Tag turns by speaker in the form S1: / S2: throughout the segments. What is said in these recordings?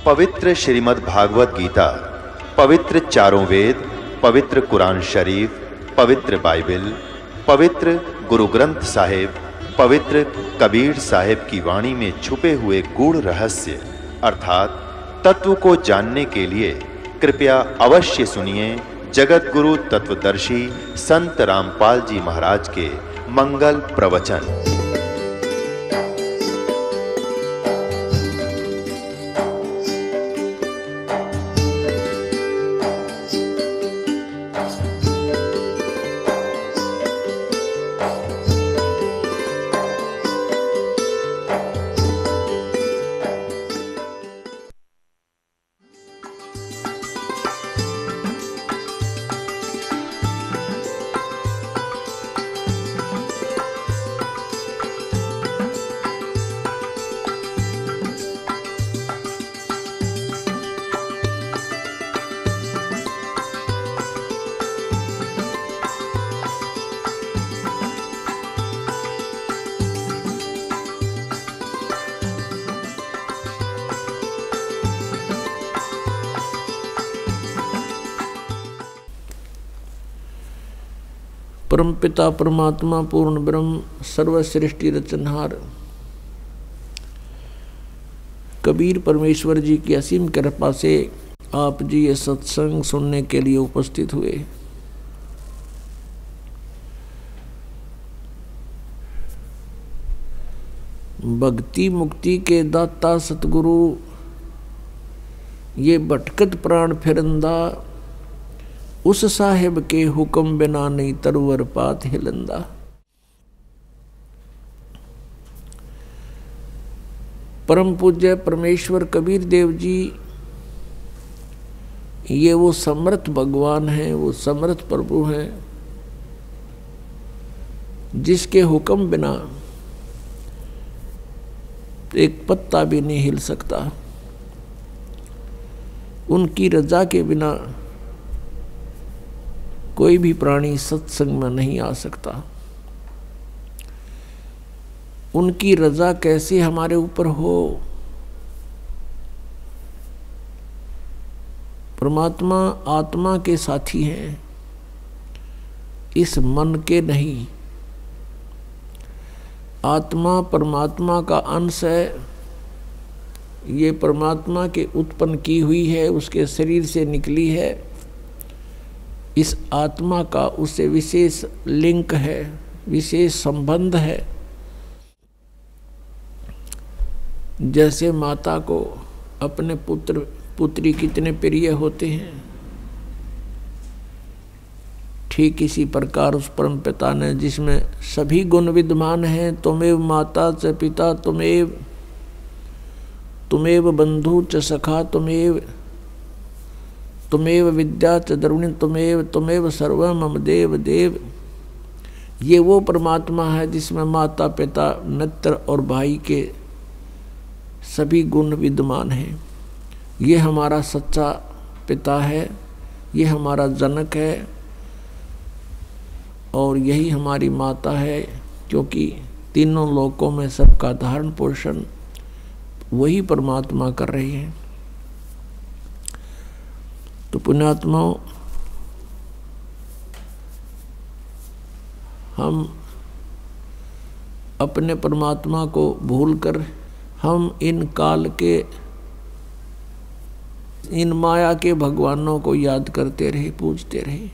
S1: पवित्र श्रीमद् भागवत गीता, पवित्र चारों वेद, पवित्र कुरान शरीफ, पवित्र बाइबल, पवित्र गुरु ग्रंथ साहिब, पवित्र कबीर साहिब की वाणी में छुपे हुए गूढ़ रहस्य अर्थात तत्व को जानने के लिए कृपया अवश्य सुनिए जगत गुरु तत्वदर्शी संत रामपाल जी महाराज के मंगल प्रवचन।
S2: परमपिता परमात्मा पूर्ण ब्रह्म सर्वश्रेष्ठी रचनहार कबीर परमेश्वर जी की असीम कृपा से आप जी ये सत्संग सुनने के लिए उपस्थित हुए। भक्ति मुक्ति के दाता सतगुरु ये भटकत प्राण फिरंदा, उस साहेब के हुक्म बिना नहीं तरवर पात हिलंदा। परम पूज्य परमेश्वर कबीर देव जी ये वो समर्थ भगवान हैं, वो समर्थ प्रभु हैं जिसके हुक्म बिना एक पत्ता भी नहीं हिल सकता, उनकी रजा के बिना कोई भी प्राणी सत्संग में नहीं आ सकता। उनकी रजा कैसे हमारे ऊपर हो? परमात्मा आत्मा के साथी हैं, इस मन के नहीं। आत्मा परमात्मा का अंश है, ये परमात्मा के उत्पन्न की हुई है, उसके शरीर से निकली है। इस आत्मा का उससे विशेष लिंक है, विशेष संबंध है। जैसे माता को अपने पुत्र पुत्री कितने प्रिय होते हैं, ठीक इसी प्रकार उस परम पिता ने जिसमें सभी गुण विद्यमान हैं, तुमेव माता च पिता तुमेव बंधु च सखा तुमेव विद्या च द्रविणी तुमेव सर्व मम देव देव। ये वो परमात्मा है जिसमें माता पिता मित्र और भाई के सभी गुण विद्यमान हैं। ये हमारा सच्चा पिता है, ये हमारा जनक है और यही हमारी माता है, क्योंकि तीनों लोकों में सबका धारण पोषण वही परमात्मा कर रही है। तो पुण्यात्माओं, हम अपने परमात्मा को भूलकर हम इन काल के इन माया के भगवानों को याद करते रहे, पूजते रहे।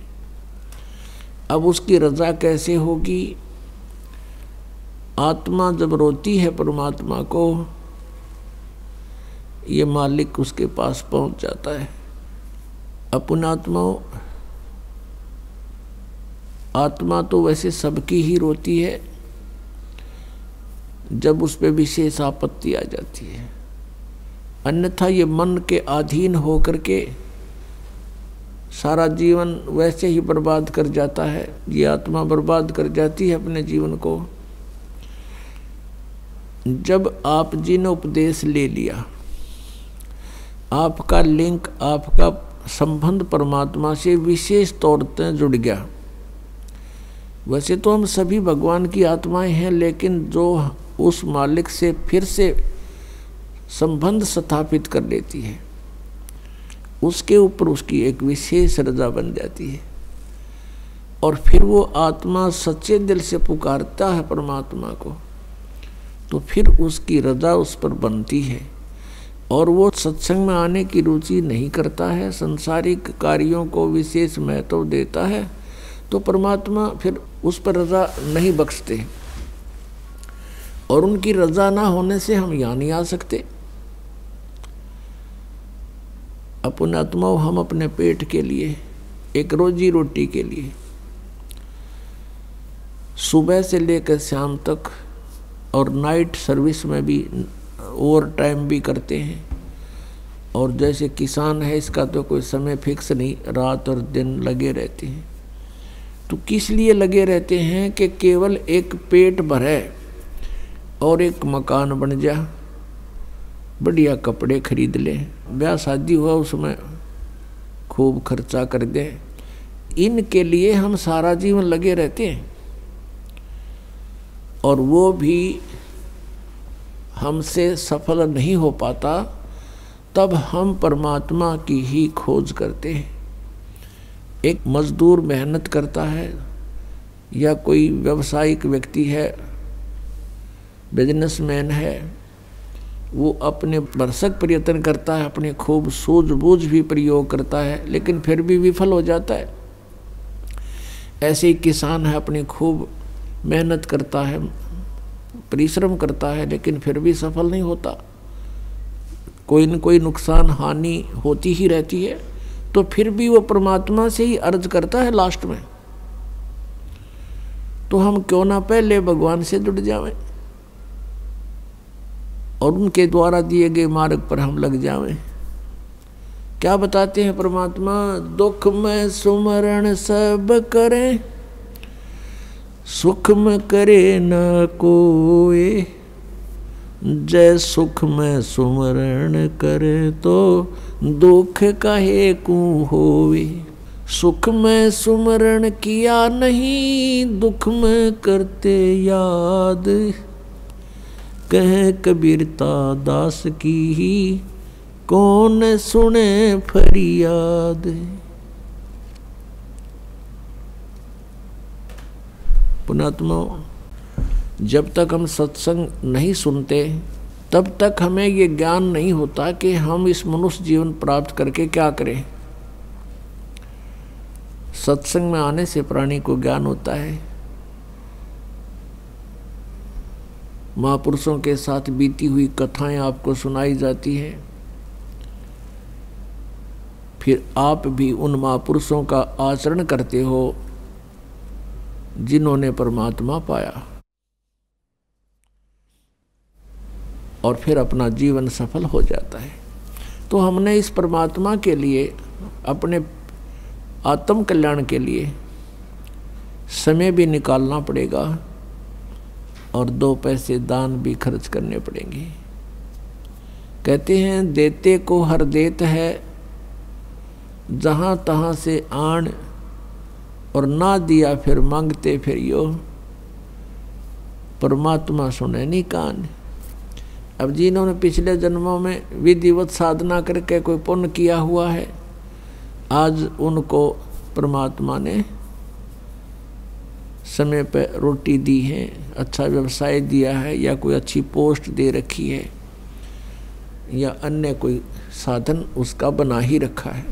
S2: अब उसकी रजा कैसे होगी? आत्मा जब रोती है परमात्मा को, ये मालिक उसके पास पहुंच जाता है। पुण्यात्माओं, आत्मा तो वैसे सबकी ही रोती है जब उस पे विशेष आपत्ति आ जाती है, अन्यथा ये मन के अधीन होकर के सारा जीवन वैसे ही बर्बाद कर जाता है। ये आत्मा बर्बाद कर जाती है अपने जीवन को। जब आप जी ने उपदेश ले लिया, आपका लिंक, आपका संबंध परमात्मा से विशेष तौर पर जुड़ गया। वैसे तो हम सभी भगवान की आत्माएं हैं, लेकिन जो उस मालिक से फिर से संबंध स्थापित कर लेती है, उसके ऊपर उसकी एक विशेष रजा बन जाती है। और फिर वो आत्मा सच्चे दिल से पुकारता है परमात्मा को, तो फिर उसकी रजा उस पर बनती है और वो सत्संग में आने की रुचि नहीं करता है, संसारिक कार्यों को विशेष महत्व देता है, तो परमात्मा फिर उस पर रजा नहीं बख्शते। और उनकी रजा ना होने से हम यहाँ नहीं आ सकते। अपने आत्माओं, हम अपने पेट के लिए, एक रोजी रोटी के लिए सुबह से लेकर शाम तक और नाइट सर्विस में भी ओवर टाइम भी करते हैं। और जैसे किसान है, इसका तो कोई समय फिक्स नहीं, रात और दिन लगे रहते हैं। तो किस लिए लगे रहते हैं कि केवल एक पेट भरे और एक मकान बन जा, बढ़िया कपड़े खरीद लें, ब्याह शादी हुआ उसमें खूब खर्चा कर दें। इनके लिए हम सारा जीवन लगे रहते हैं और वो भी हमसे सफल नहीं हो पाता। तब हम परमात्मा की ही खोज करते हैं। एक मजदूर मेहनत करता है या कोई व्यावसायिक व्यक्ति है, बिजनेसमैन है, वो अपने भरसक प्रयत्न करता है, अपने खूब सूझबूझ भी प्रयोग करता है, लेकिन फिर भी विफल हो जाता है। ऐसे ही किसान है, अपनी खूब मेहनत करता है, परिश्रम करता है, लेकिन फिर भी सफल नहीं होता, कोई न कोई नुकसान हानि होती ही रहती है। तो फिर भी वो परमात्मा से ही अर्ज करता है लास्ट में। तो हम क्यों ना पहले भगवान से जुड़ जावें और उनके द्वारा दिए गए मार्ग पर हम लग जावें। क्या बताते हैं परमात्मा? दुख में सुमरण सब करें, सुख में करे न कोई, जय सुख में सुमरण करे तो दुख काहे को होवे। सुख में सुमरण किया नहीं, दुख में करते याद, कहे कबीरता दास की ही कौन सुने फरियाद। पुणात्मा, जब तक हम सत्संग नहीं सुनते तब तक हमें ये ज्ञान नहीं होता कि हम इस मनुष्य जीवन प्राप्त करके क्या करें। सत्संग में आने से प्राणी को ज्ञान होता है। महापुरुषों के साथ बीती हुई कथाएं आपको सुनाई जाती हैं, फिर आप भी उन महापुरुषों का आचरण करते हो जिन्होंने परमात्मा पाया, और फिर अपना जीवन सफल हो जाता है। तो हमने इस परमात्मा के लिए, अपने आत्म कल्याण के लिए समय भी निकालना पड़ेगा और 2 पैसे दान भी खर्च करने पड़ेंगे। कहते हैं देते को हर देत है, जहाँ तहाँ से आन, और ना दिया फिर मांगते फिर यो, परमात्मा सुने नहीं कान। अब जिन्होंने पिछले जन्मों में विधिवत साधना करके कोई पुण्य किया हुआ है, आज उनको परमात्मा ने समय पर रोटी दी है, अच्छा व्यवसाय दिया है, या कोई अच्छी पोस्ट दे रखी है, या अन्य कोई साधन उसका बना ही रखा है।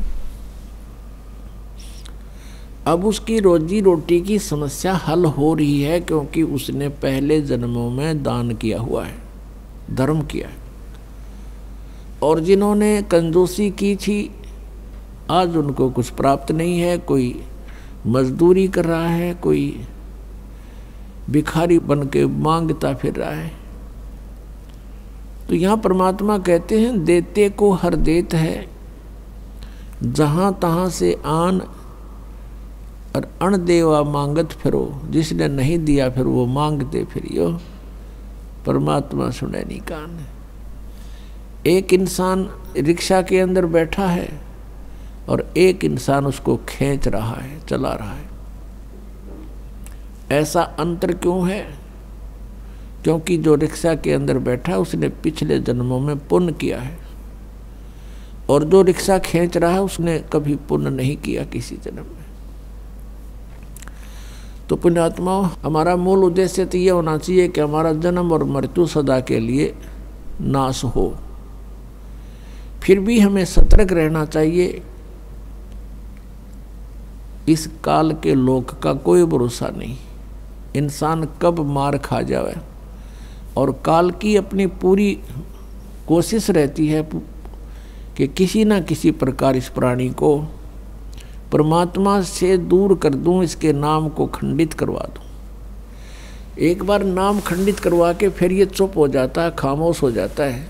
S2: अब उसकी रोजी रोटी की समस्या हल हो रही है, क्योंकि उसने पहले जन्मों में दान किया हुआ है, धर्म किया है। और जिन्होंने कंजूसी की थी, आज उनको कुछ प्राप्त नहीं है। कोई मजदूरी कर रहा है, कोई भिखारी बन के मांगता फिर रहा है। तो यहाँ परमात्मा कहते हैं देते को हर देत है, जहाँ तहाँ से आन, और अण देवा मांगत फिरो। जिसने नहीं दिया फिर वो मांगते फिरियो, परमात्मा सुने नहीं कान। एक इंसान रिक्शा के अंदर बैठा है और एक इंसान उसको खींच रहा है, चला रहा है। ऐसा अंतर क्यों है? क्योंकि जो रिक्शा के अंदर बैठा उसने पिछले जन्मों में पुण्य किया है, और जो रिक्शा खींच रहा है उसने कभी पुण्य नहीं किया किसी जन्म में। तो पुण्यात्माओं, हमारा मूल उद्देश्य तो ये होना चाहिए कि हमारा जन्म और मृत्यु सदा के लिए नाश हो। फिर भी हमें सतर्क रहना चाहिए। इस काल के लोक का कोई भरोसा नहीं, इंसान कब मार खा जाए। और काल की अपनी पूरी कोशिश रहती है कि किसी न किसी प्रकार इस प्राणी को परमात्मा से दूर कर दूं, इसके नाम को खंडित करवा दूं। एक बार नाम खंडित करवा के फिर ये चुप हो जाता है, खामोश हो जाता है,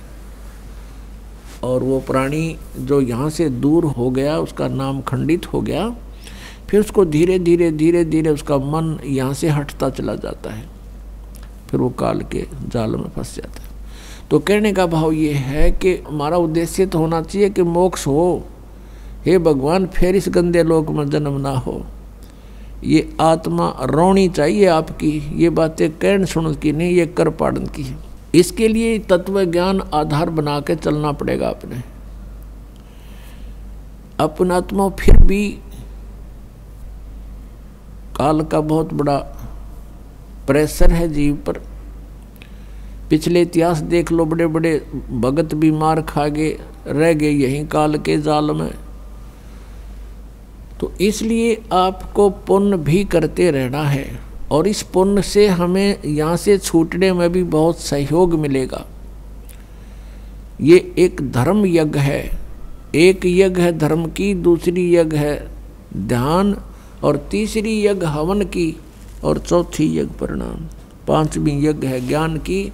S2: और वो प्राणी जो यहाँ से दूर हो गया, उसका नाम खंडित हो गया, फिर उसको धीरे धीरे धीरे धीरे उसका मन यहाँ से हटता चला जाता है, फिर वो काल के जाल में फंस जाता है। तो कहने का भाव ये है कि हमारा उद्देश्य तो होना चाहिए कि मोक्ष हो। हे भगवान, फिर इस गंदे लोक में जन्म ना हो। ये आत्मा रोनी चाहिए आपकी, ये बातें कहन सुन की नहीं, ये कर पाड़न की है। इसके लिए तत्व ज्ञान आधार बना के चलना पड़ेगा अपने आत्मा। फिर भी काल का बहुत बड़ा प्रेशर है जीव पर। पिछले इतिहास देख लो, बड़े बड़े भगत भी मार खा गए, रह गए यहीं काल के जाल में। तो इसलिए आपको पुण्य भी करते रहना है, और इस पुण्य से हमें यहाँ से छूटने में भी बहुत सहयोग मिलेगा। ये एक धर्म यज्ञ है, एक यज्ञ है धर्म की, दूसरी यज्ञ है ध्यान, और तीसरी यज्ञ हवन की, और चौथी यज्ञ परिणाम, पांचवी यज्ञ है ज्ञान की,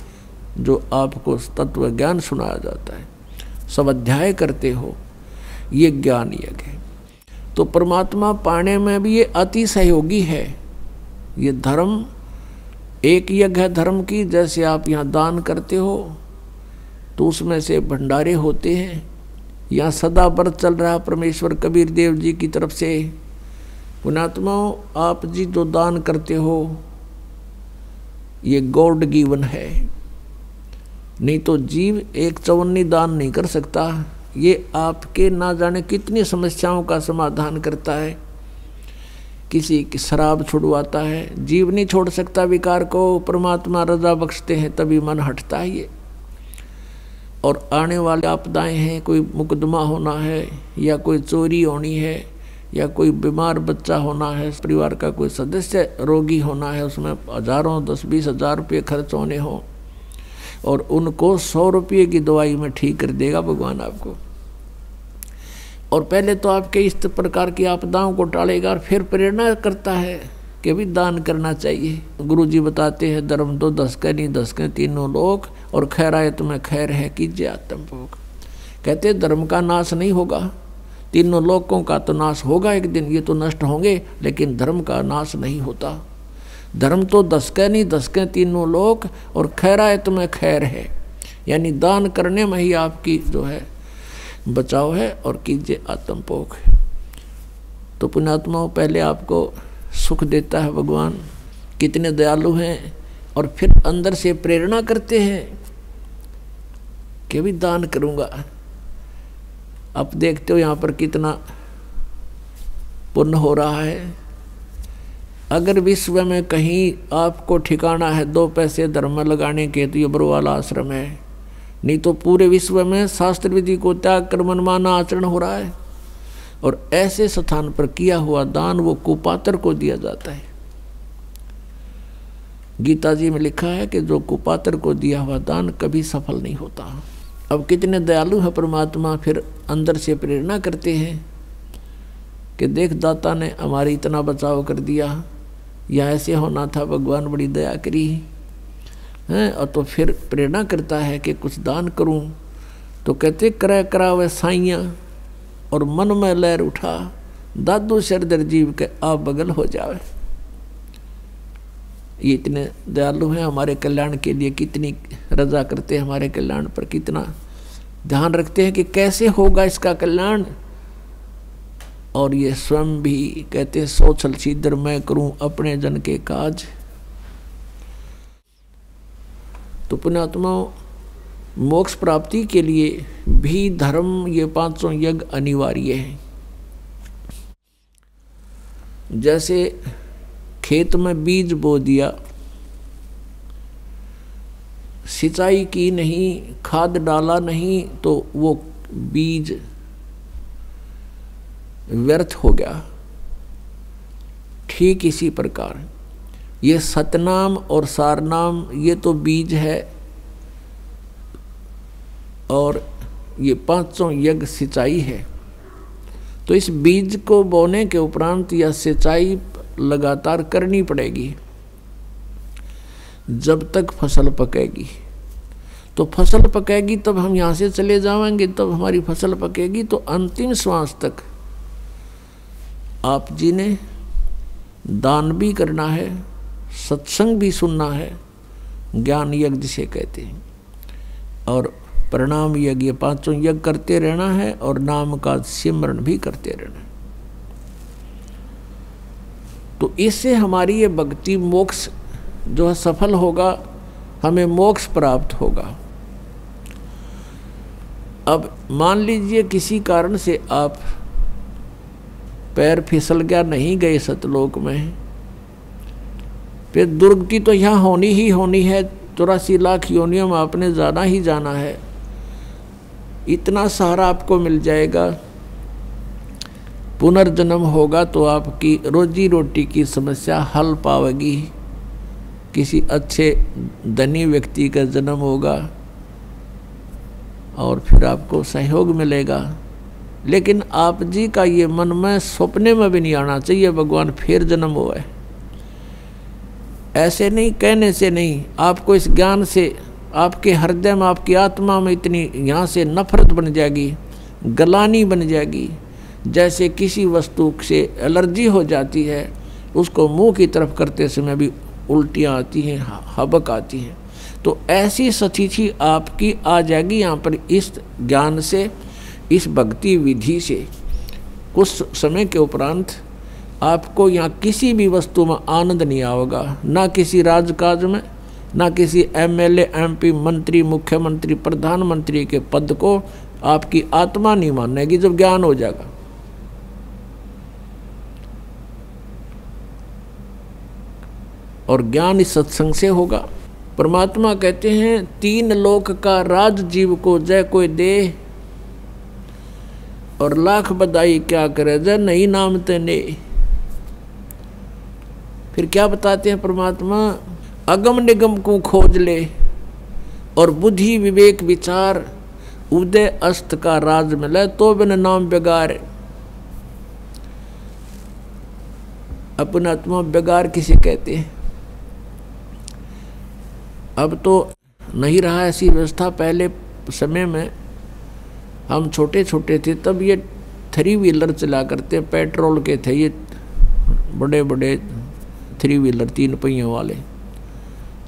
S2: जो आपको तत्व ज्ञान सुनाया जाता है, सब अध्याय करते हो, ये ज्ञान यज्ञ है। तो परमात्मा पाने में भी ये अति सहयोगी है। ये धर्म एक यज्ञ है धर्म की, जैसे आप यहाँ दान करते हो तो उसमें से भंडारे होते हैं। यहाँ सदा व्रत चल रहा परमेश्वर कबीर देव जी की तरफ से। पुण्यात्माओं, आप जी जो दान करते हो ये गॉड गिवन है, नहीं तो जीव एक चवन्नी दान नहीं कर सकता। ये आपके ना जाने कितनी समस्याओं का समाधान करता है। किसी की शराब छुड़वाता है, जीव नहीं छोड़ सकता विकार को, परमात्मा रजा बख्शते हैं तभी मन हटता है ये। और आने वाले आपदाएं हैं, कोई मुकदमा होना है, या कोई चोरी होनी है, या कोई बीमार बच्चा होना है, परिवार का कोई सदस्य रोगी होना है, उसमें हजारों 10-20 हज़ार रुपये खर्च होने हों, और उनको 100 रुपये की दवाई में ठीक कर देगा भगवान आपको। और पहले तो आपके इस प्रकार की आपदाओं को टालेगा, और फिर प्रेरणा करता है कि भी दान करना चाहिए। गुरु जी बताते हैं, धर्म तो 10 के नहीं 10 के तीनों लोक, और खैर आए तुम्हें खैर है कीजिए आत्मभोग। कहते धर्म का नाश नहीं होगा, तीनों लोकों का तो नाश होगा एक दिन, ये तो नष्ट होंगे, लेकिन धर्म का नाश नहीं होता। धर्म तो 10 के नहीं 10 के तीनों लोक, और खैर आए तुम्हें खैर है, यानी दान करने में ही आपकी जो है बचाव है, और कीजिए आत्मभोग। तो पुण्यात्माओं, पहले आपको सुख देता है भगवान, कितने दयालु हैं, और फिर अंदर से प्रेरणा करते हैं कि भी दान करूँगा। अब देखते हो यहाँ पर कितना पुण्य हो रहा है। अगर विश्व में कहीं आपको ठिकाना है 2 पैसे धर्म में लगाने के, तो ये बरवाला आश्रम है। नहीं तो पूरे विश्व में शास्त्र विधि को त्याग कर मनमाना आचरण हो रहा है, और ऐसे स्थान पर किया हुआ दान वो कुपात्र को दिया जाता है। गीता जी में लिखा है कि जो कुपात्र को दिया हुआ दान कभी सफल नहीं होता। अब कितने दयालु है परमात्मा, फिर अंदर से प्रेरणा करते हैं कि देख दाता ने हमारी इतना बचाव कर दिया, या ऐसे होना था, भगवान बड़ी दया करी हैं। और तो फिर प्रेरणा करता है कि कुछ दान करूं। तो कहते करे करावे साइयाँ, और मन में लहर उठा, दादू शरदर जीव के आप बगल हो जावे। ये इतने दयालु हैं, हमारे कल्याण के लिए कितनी रजा करते हैं, हमारे कल्याण पर कितना ध्यान रखते हैं कि कैसे होगा इसका कल्याण। और ये स्वयं भी कहते सोचल सीधर मैं करूं अपने जन के काज। तो पुण्यात्माओं, मोक्ष प्राप्ति के लिए भी धर्म, ये 500 यज्ञ अनिवार्य है। जैसे खेत में बीज बो दिया, सिंचाई की नहीं, खाद डाला नहीं, तो वो बीज व्यर्थ हो गया। ठीक इसी प्रकार ये सतनाम और सारनाम, ये तो बीज है, और ये 500 यज्ञ सिंचाई है। तो इस बीज को बोने के उपरांत यह सिंचाई लगातार करनी पड़ेगी जब तक फसल पकेगी। तो फसल पकेगी तब हम यहाँ से चले जाएंगे, तब हमारी फसल पकेगी। तो अंतिम श्वास तक आप जी ने दान भी करना है, सत्संग भी सुनना है, ज्ञान यज्ञ जिसे कहते हैं, और प्रणाम यज्ञ, ये 500 यज्ञ करते रहना है, और नाम का सिमरण भी करते रहना है। तो इससे हमारी ये भक्ति मोक्ष जो है सफल होगा, हमें मोक्ष प्राप्त होगा। अब मान लीजिए किसी कारण से आप पैर फिसल गया, नहीं गए सतलोक में, फिर दुर्गति तो यहाँ होनी ही होनी है। 84 लाख योनियों में आपने जाना ही जाना है। इतना सहारा आपको मिल जाएगा, पुनर्जन्म होगा तो आपकी रोजी रोटी की समस्या हल पावेगी। किसी अच्छे धनी व्यक्ति का जन्म होगा और फिर आपको सहयोग मिलेगा। लेकिन आप जी का ये मन में सपने में भी नहीं आना चाहिए भगवान फिर जन्म हुआ है। ऐसे नहीं, कहने से नहीं, आपको इस ज्ञान से आपके हृदय में, आपकी आत्मा में इतनी यहाँ से नफरत बन जाएगी, गलानी बन जाएगी। जैसे किसी वस्तु से एलर्जी हो जाती है, उसको मुंह की तरफ करते समय भी उल्टियाँ आती हैं, हबक आती हैं। तो ऐसी स्थिति आपकी आ जाएगी यहाँ पर इस ज्ञान से, इस भक्ति विधि से। कुछ समय के उपरांत आपको यहाँ किसी भी वस्तु में आनंद नहीं आएगा, ना किसी राजकाज में, ना किसी एमएलए, एमपी, मंत्री, मुख्यमंत्री, प्रधानमंत्री के पद को आपकी आत्मा नहीं मानेगी जब ज्ञान हो जाएगा। और ज्ञान इस सत्संग से होगा। परमात्मा कहते हैं 3 लोक का राज जीव को जय कोई दे, और लाख बधाई क्या करे जय नहीं नाम तेने। फिर क्या बताते हैं परमात्मा, अगम निगम को खोज ले, और बुद्धि विवेक विचार उदय अस्त का राज मिले, तो बिन नाम बेगार। अपना आत्मा बेगार किसे कहते हैं? अब तो नहीं रहा ऐसी व्यवस्था। पहले समय में हम छोटे छोटे थे तब ये 3 व्हीलर चला करते, पेट्रोल के थे ये बड़े बड़े 3 व्हीलर 3 पहियों वाले,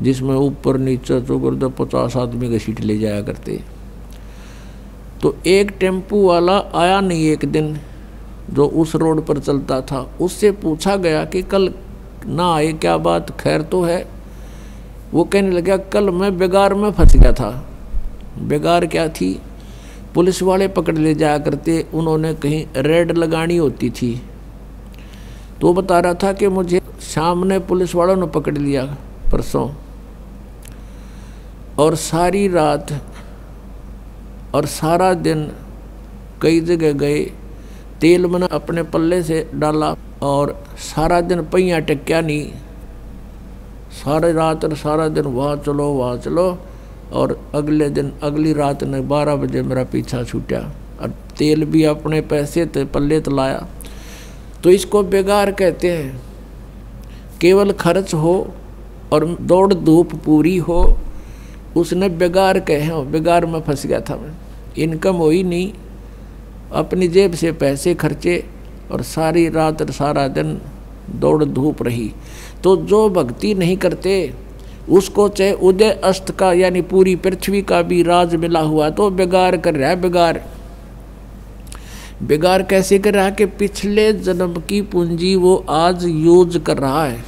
S2: जिसमें ऊपर नीचे चौगर्द 50 आदमी का सीट ले जाया करते। तो एक टेम्पू वाला आया नहीं एक दिन, जो उस रोड पर चलता था। उससे पूछा गया कि कल ना आए, क्या बात, खैर तो है? वो कहने लगा, कल मैं बेगार में फंस गया था। बेगार क्या थी? पुलिस वाले पकड़ ले जाया करते, उन्होंने कहीं रेड लगानी होती थी। तो वो बता रहा था कि मुझे शाम ने पुलिस वालों ने पकड़ लिया परसों, और सारी रात और सारा दिन कई जगह गए, तेल मैंने अपने पल्ले से डाला और सारा दिन पहिया टेक्या नहीं। सारी रात और सारा दिन वहाँ चलो, और अगले दिन अगली रात ने 12 बजे मेरा पीछा छूटा, और तेल भी अपने पैसे ते पल्ले तो लाया। तो इसको बेगार कहते हैं। केवल खर्च हो और दौड़ धूप पूरी हो, उसने बेगार कहे हो। बेगार में फंस गया था मैं, इनकम हुई नहीं, अपनी जेब से पैसे खर्चे और सारी रात और सारा दिन दौड़ धूप रही। तो जो भक्ति नहीं करते उसको चाहे उदय अस्त का यानी पूरी पृथ्वी का भी राज मिला हुआ तो बेगार कर रहा है। बेगार कैसे कर रहा है कि पिछले जन्म की पूंजी वो आज यूज कर रहा है,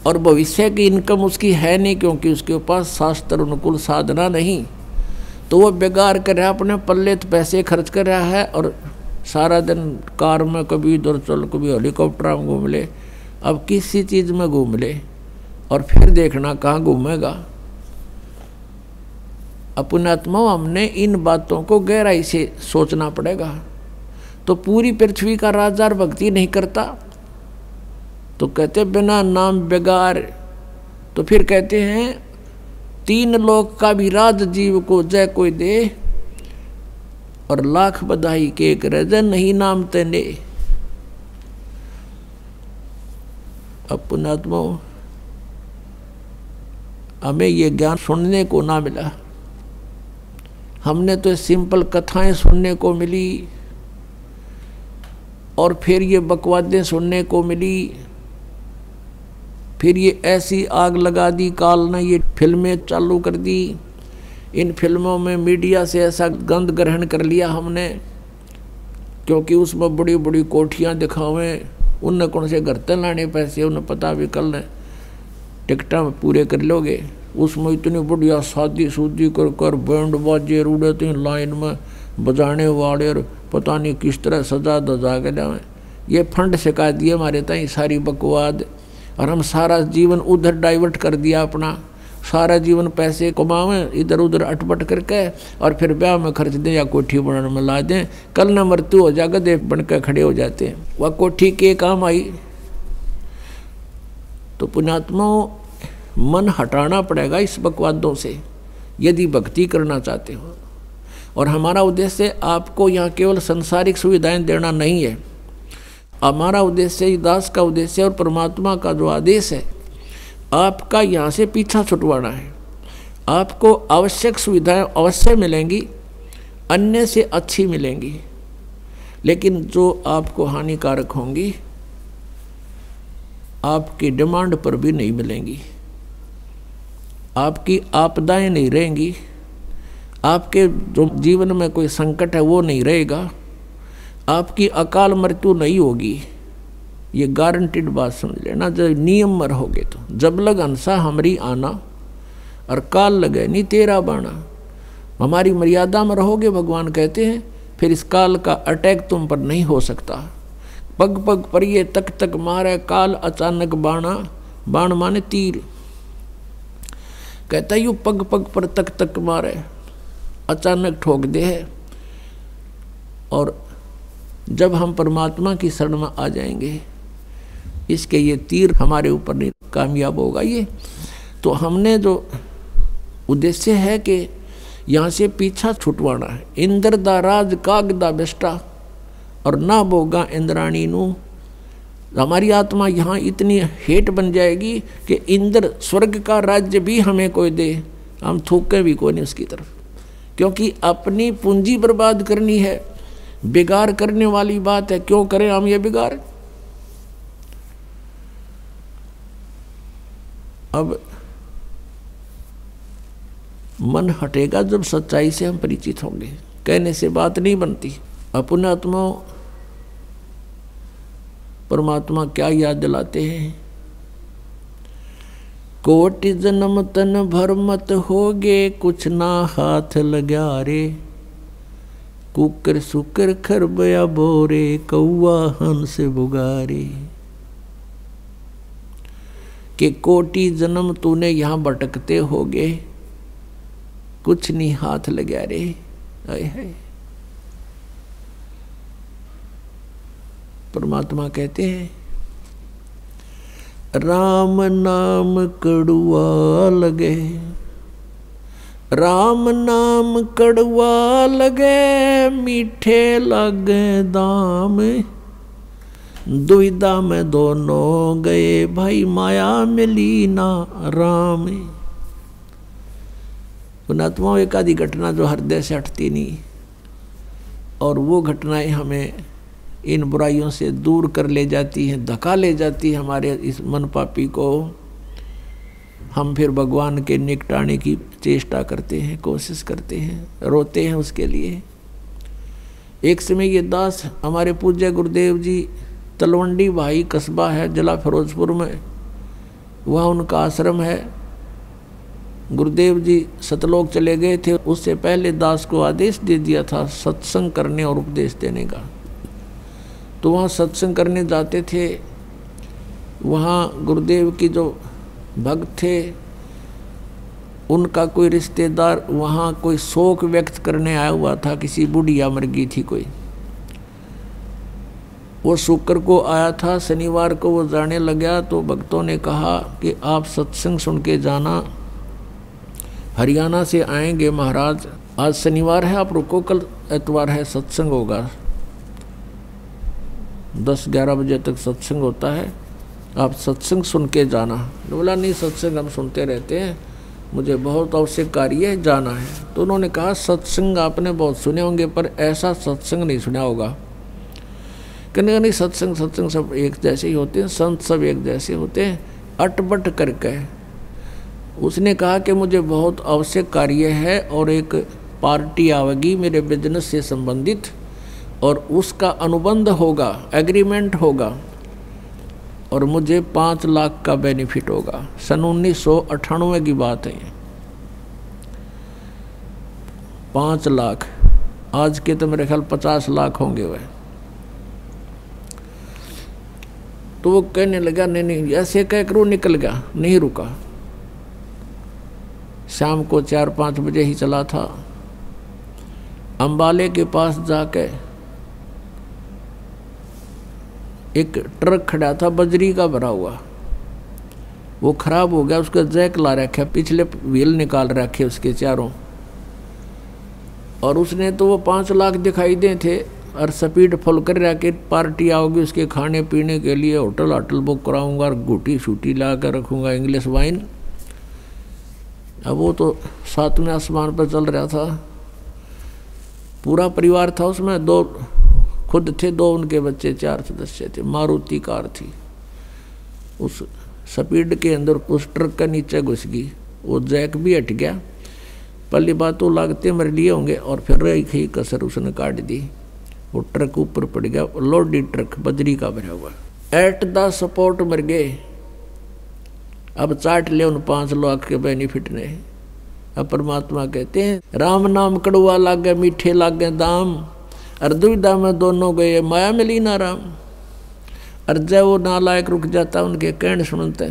S2: और भविष्य की इनकम उसकी है नहीं, क्योंकि उसके पास शास्त्र अनुकूल साधना नहीं, तो वो बेकार कर रहा है, अपने पल्ले तो पैसे खर्च कर रहा है और सारा दिन कार में कभी इधर चल कभी हेलीकॉप्टर में घूम ले, अब किसी चीज़ में घूम ले और फिर देखना कहाँ घूमेगा। अपने आत्मा हमने इन बातों को गहराई से सोचना पड़ेगा। तो पूरी पृथ्वी का राजा भक्ति नहीं करता तो कहते बिना नाम बेगार। तो फिर कहते हैं 3 लोक का भी राज जीव को जय कोई दे, और लाख बधाई के एक रजन नहीं नाम तेने। अपने आत्मा हमें ये ज्ञान सुनने को ना मिला, हमने तो सिंपल कथाएं सुनने को मिली और फिर ये बकवादें सुनने को मिली, फिर ये ऐसी आग लगा दी काल ने, ये फिल्में चालू कर दी। इन फिल्मों में मीडिया से ऐसा गंध ग्रहण कर लिया हमने, क्योंकि उसमें बड़ी बड़ी कोठियाँ दिखावें, उनने कौन से घर तक लाने पैसे, उन्हें पता भी कल ने टिकटा पूरे कर लोगे। उसमें इतनी बढ़िया शादी सूदी कर कर बैंड बाजे रूड़ते लाइन में बजाने वाले, और पता नहीं किस तरह सजा दजा के लाए। ये फंड सिखा दिए हमारे ताई सारी बकवाद, और हम सारा जीवन उधर डाइवर्ट कर दिया अपना। सारा जीवन पैसे कमावें इधर उधर अटपट करके, और फिर ब्याह में खर्च दें या कोठी बनाने में ला दें। कल न मृत्यु हो जाएगा, देव बन के खड़े हो जाते हैं। वह कोठी के काम आई। तो पुण्यात्माओं, मन हटाना पड़ेगा इस बकवादों से यदि भक्ति करना चाहते हो। और हमारा उद्देश्य आपको यहाँ केवल संसारिक सुविधाएं देना नहीं है। हमारा उद्देश्य, दास का उद्देश्य और परमात्मा का जो आदेश है, आपका यहाँ से पीछा छुटवाना है। आपको आवश्यक सुविधाएं अवश्य मिलेंगी, अन्य से अच्छी मिलेंगी, लेकिन जो आपको हानिकारक होंगी आपकी डिमांड पर भी नहीं मिलेंगी। आपकी आपदाएं नहीं रहेंगी, आपके जो जीवन में कोई संकट है वो नहीं रहेगा, आपकी अकाल मृत्यु नहीं होगी। ये गारंटीड बात समझ लेना। जब नियम में रहोगे तो जब लग हंसा हमरी आना, और काल लगे नहीं तेरा बाना। हमारी मर्यादा में रहोगे भगवान कहते हैं, फिर इस काल का अटैक तुम पर नहीं हो सकता। पग पग पर ये तक तक मारे काल अचानक बाणा, बाण माने तीर। कहता यू पग पग पर तक तक मारे, अचानक ठोक दे है। और जब हम परमात्मा की शरण में आ जाएंगे, इसके ये तीर हमारे ऊपर नहीं कामयाब होगा। ये तो हमने जो उद्देश्य है कि यहाँ से पीछा छुटवाना है। इंद्र दा राज काग दा बेस्टा, और ना बोगा इंद्राणी नू। हमारी आत्मा यहाँ इतनी हेट बन जाएगी कि इंद्र स्वर्ग का राज्य भी हमें कोई दे, हम थूके भी कोई नहीं उसकी तरफ, क्योंकि अपनी पूंजी बर्बाद करनी है। बिगाड़ करने वाली बात है, क्यों करें हम ये बिगाड़। अब मन हटेगा जब सच्चाई से हम परिचित होंगे, कहने से बात नहीं बनती। अपने आत्मा परमात्मा क्या याद दिलाते हैं, कोटि जन्म तन भर मत होगे, कुछ ना हाथ लगा रे। कुकर सुकर खरबया बोरे, कौआ हंस बुगारे। कि कोटि जन्म तूने यहाँ भटकते होगे, कुछ नहीं हाथ लगा रे। आए है परमात्मा कहते हैं, राम नाम कड़ुआ लगे, राम नाम कड़ुआ लगे, मीठे लगे दाम। दुविधा में दोनों गए, भाई माया मिली ना राम। पुणात्माओं, एक आधी घटना जो हृदय से हटती नहीं, और वो घटनाएं हमें इन बुराइयों से दूर कर ले जाती हैं, धक्का ले जाती है हमारे इस मन पापी को। हम फिर भगवान के निकटाने की चेष्टा करते हैं, कोशिश करते हैं, रोते हैं उसके लिए। एक समय ये दास हमारे पूज्य गुरुदेव जी, तलवंडी भाई कस्बा है जिला फिरोजपुर में, वहाँ उनका आश्रम है। गुरुदेव जी सतलोक चले गए थे, उससे पहले दास को आदेश दे दिया था सत्संग करने और उपदेश देने का। तो वहाँ सत्संग करने जाते थे। वहाँ गुरुदेव की जो भक्त थे, उनका कोई रिश्तेदार वहाँ कोई शोक व्यक्त करने आया हुआ था, किसी बुढ़िया मर गई थी कोई। वो शुक्र को आया था, शनिवार को वो जाने लगा। तो भक्तों ने कहा कि आप सत्संग सुन के जाना, हरियाणा से आएंगे महाराज, आज शनिवार है, आप रुको, कल एतवार है, सत्संग होगा, 10-11 बजे तक सत्संग होता है, आप सत्संग सुन के जाना। बोला नहीं, सत्संग हम सुनते रहते हैं, मुझे बहुत आवश्यक कार्य है, जाना है। तो उन्होंने कहा सत्संग आपने बहुत सुने होंगे पर ऐसा सत्संग नहीं सुना होगा। कहने नहीं, सत्संग सब एक जैसे ही होते हैं, संत सब एक जैसे होते हैं, अटबट करके। उसने कहा कि मुझे बहुत आवश्यक कार्य है और एक पार्टी आवेगी मेरे बिजनेस से संबंधित, और उसका अनुबंध होगा, एग्रीमेंट होगा, और मुझे 5 लाख का बेनिफिट होगा। सन 1998 की बात है ये। 5 लाख, आज के तो मेरे ख्याल 50 लाख होंगे वह। तो वो कहने लगा नहीं, ऐसे कह कर वो निकल गया, नहीं रुका। शाम को 4-5 बजे ही चला था। अंबाले के पास जाके एक ट्रक खड़ा था बजरी का भरा हुआ, वो खराब हो गया, उसका जैक ला रखा, पिछले व्हील निकाल रखे उसके चारों, और उसने तो वो 5 लाख दिखाई दे थे, और स्पीड फुल कर रखे, पार्टी आओगी उसके खाने पीने के लिए, होटल बुक कराऊंगा और गुटी शूटी ला कर रखूँगा, इंग्लिश वाइन। अब वो तो 7वें आसमान पर चल रहा था, पूरा परिवार था उसमें, 2 खुद थे, 2 उनके बच्चे, 4 सदस्य थे। मारुति कार थी, उस स्पीड के अंदर उस ट्रक का नीचे घुस गई, वो जैक भी हट गया। पहली बात तो लागते मर लिए होंगे, और फिर रही कसर उसने काट दी, वो ट्रक ऊपर पड़ गया, लोडी ट्रक बजरी का भरा हुआ, एट द सपोर्ट मर गए। अब चाट ले उन 5 लाख के बेनिफिट ने। अब परमात्मा कहते हैं राम नाम कड़वा लागे मीठे लागे दाम, और दुविधा में दोनों गए माया मिली ना राम। और जब वो नालायक रुक जाता उनके कहने सुनते,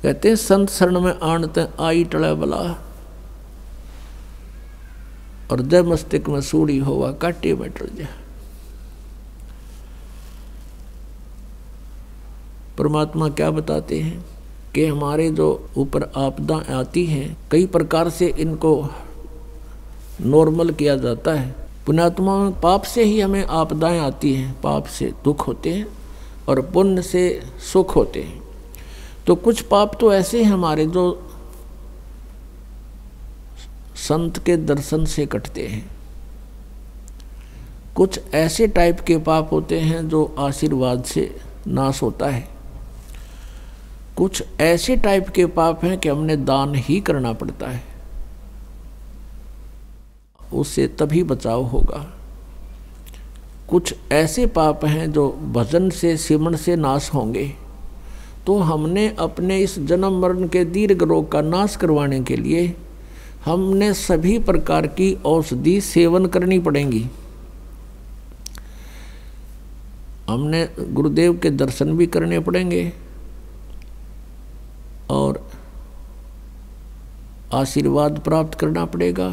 S2: कहते हैं संत शरण में आणते आई टले बला, और जब मस्तिष्क में सूढ़ी होवा काटे में टल जा। परमात्मा क्या बताते हैं कि हमारे जो ऊपर आपदा आती हैं, कई प्रकार से इनको नॉर्मल किया जाता है। पुण्यात्मा में पाप से ही हमें आपदाएं आती हैं, पाप से दुख होते हैं और पुण्य से सुख होते हैं। तो कुछ पाप तो ऐसे हैं हमारे जो संत के दर्शन से कटते हैं, कुछ ऐसे टाइप के पाप होते हैं जो आशीर्वाद से नाश होता है, कुछ ऐसे टाइप के पाप हैं कि हमने दान ही करना पड़ता है, उससे तभी बचाव होगा। कुछ ऐसे पाप हैं जो भजन से सिमरण से नाश होंगे। तो हमने अपने इस जन्म मरण के दीर्घ रोग का नाश करवाने के लिए हमने सभी प्रकार की औषधि सेवन करनी पड़ेंगी। हमने गुरुदेव के दर्शन भी करने पड़ेंगे और आशीर्वाद प्राप्त करना पड़ेगा,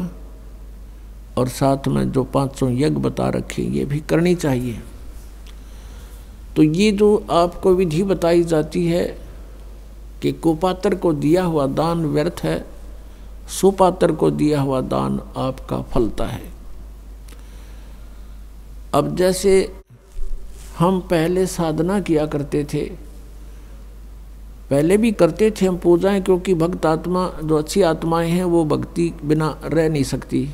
S2: और साथ में जो 500 यज्ञ बता रखे ये भी करनी चाहिए। तो ये जो आपको विधि बताई जाती है कि कुपात्र को दिया हुआ दान व्यर्थ है, सुपात्र को दिया हुआ दान आपका फलता है। अब जैसे हम पहले साधना किया करते थे, पहले भी करते थे हम पूजाएं, क्योंकि भक्त आत्मा जो अच्छी आत्माएं हैं वो भक्ति बिना रह नहीं सकती,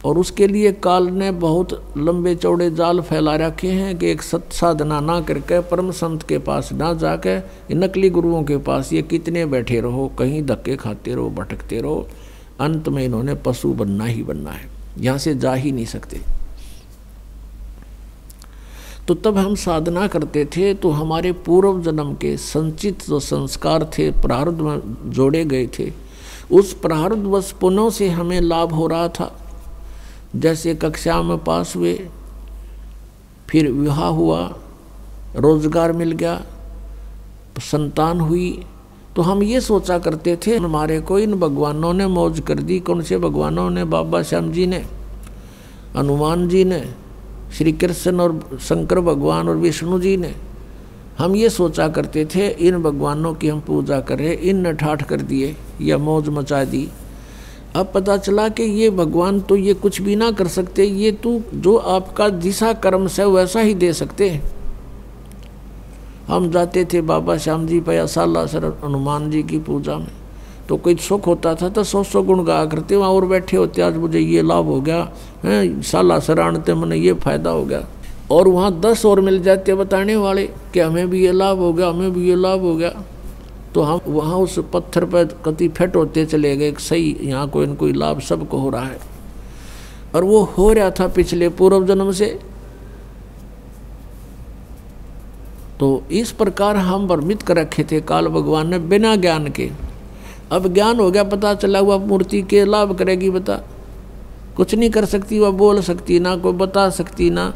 S2: और उसके लिए काल ने बहुत लंबे चौड़े जाल फैला रखे हैं कि एक सत साधना ना करके परम संत के पास ना जाके नकली गुरुओं के पास ये कितने बैठे रहो, कहीं धक्के खाते रहो, भटकते रहो, अंत में इन्होंने पशु बनना ही बनना है, यहाँ से जा ही नहीं सकते। तो तब हम साधना करते थे तो हमारे पूर्व जन्म के संचित जो संस्कार थे, प्रारब्ध में जोड़े गए थे, उस प्रारब्धवश पुनः से हमें लाभ हो रहा था। जैसे कक्षा में पास हुए, फिर विवाह हुआ, रोजगार मिल गया, संतान हुई, तो हम ये सोचा करते थे हमारे को इन भगवानों ने मौज कर दी। कौन से भगवानों ने? बाबा श्याम जी ने, हनुमान जी ने, श्री कृष्ण और शंकर भगवान और विष्णु जी ने। हम ये सोचा करते थे इन भगवानों की हम पूजा कर रहे, इन ने ठाठ कर दिए या मौज मचा दी। अब पता चला कि ये भगवान तो ये कुछ भी ना कर सकते, ये तो जो आपका जिसा कर्म से वैसा ही दे सकते हैं। हम जाते थे बाबा श्याम जी पे, सालासर हनुमान जी की पूजा में, तो कोई सुख होता था तो 100 गुण गा करते, वहाँ और बैठे होते, आज मुझे ये लाभ हो गया है, सालासर आनते मैंने ये फायदा हो गया, और वहाँ 10 और मिल जाते बताने वाले कि हमें भी ये लाभ हो गया, हमें भी ये लाभ हो गया। तो हम वहाँ उस पत्थर पर कति फेट होते चले गए, सही यहाँ कोई न कोई लाभ सबको हो रहा है, और वो हो रहा था पिछले पूर्व जन्म से। तो इस प्रकार हम भ्रमित कर रखे थे काल भगवान ने बिना ज्ञान के। अब ज्ञान हो गया, पता चला वह मूर्ति के लाभ करेगी, बता कुछ नहीं कर सकती, वह बोल सकती ना, कोई बता सकती ना।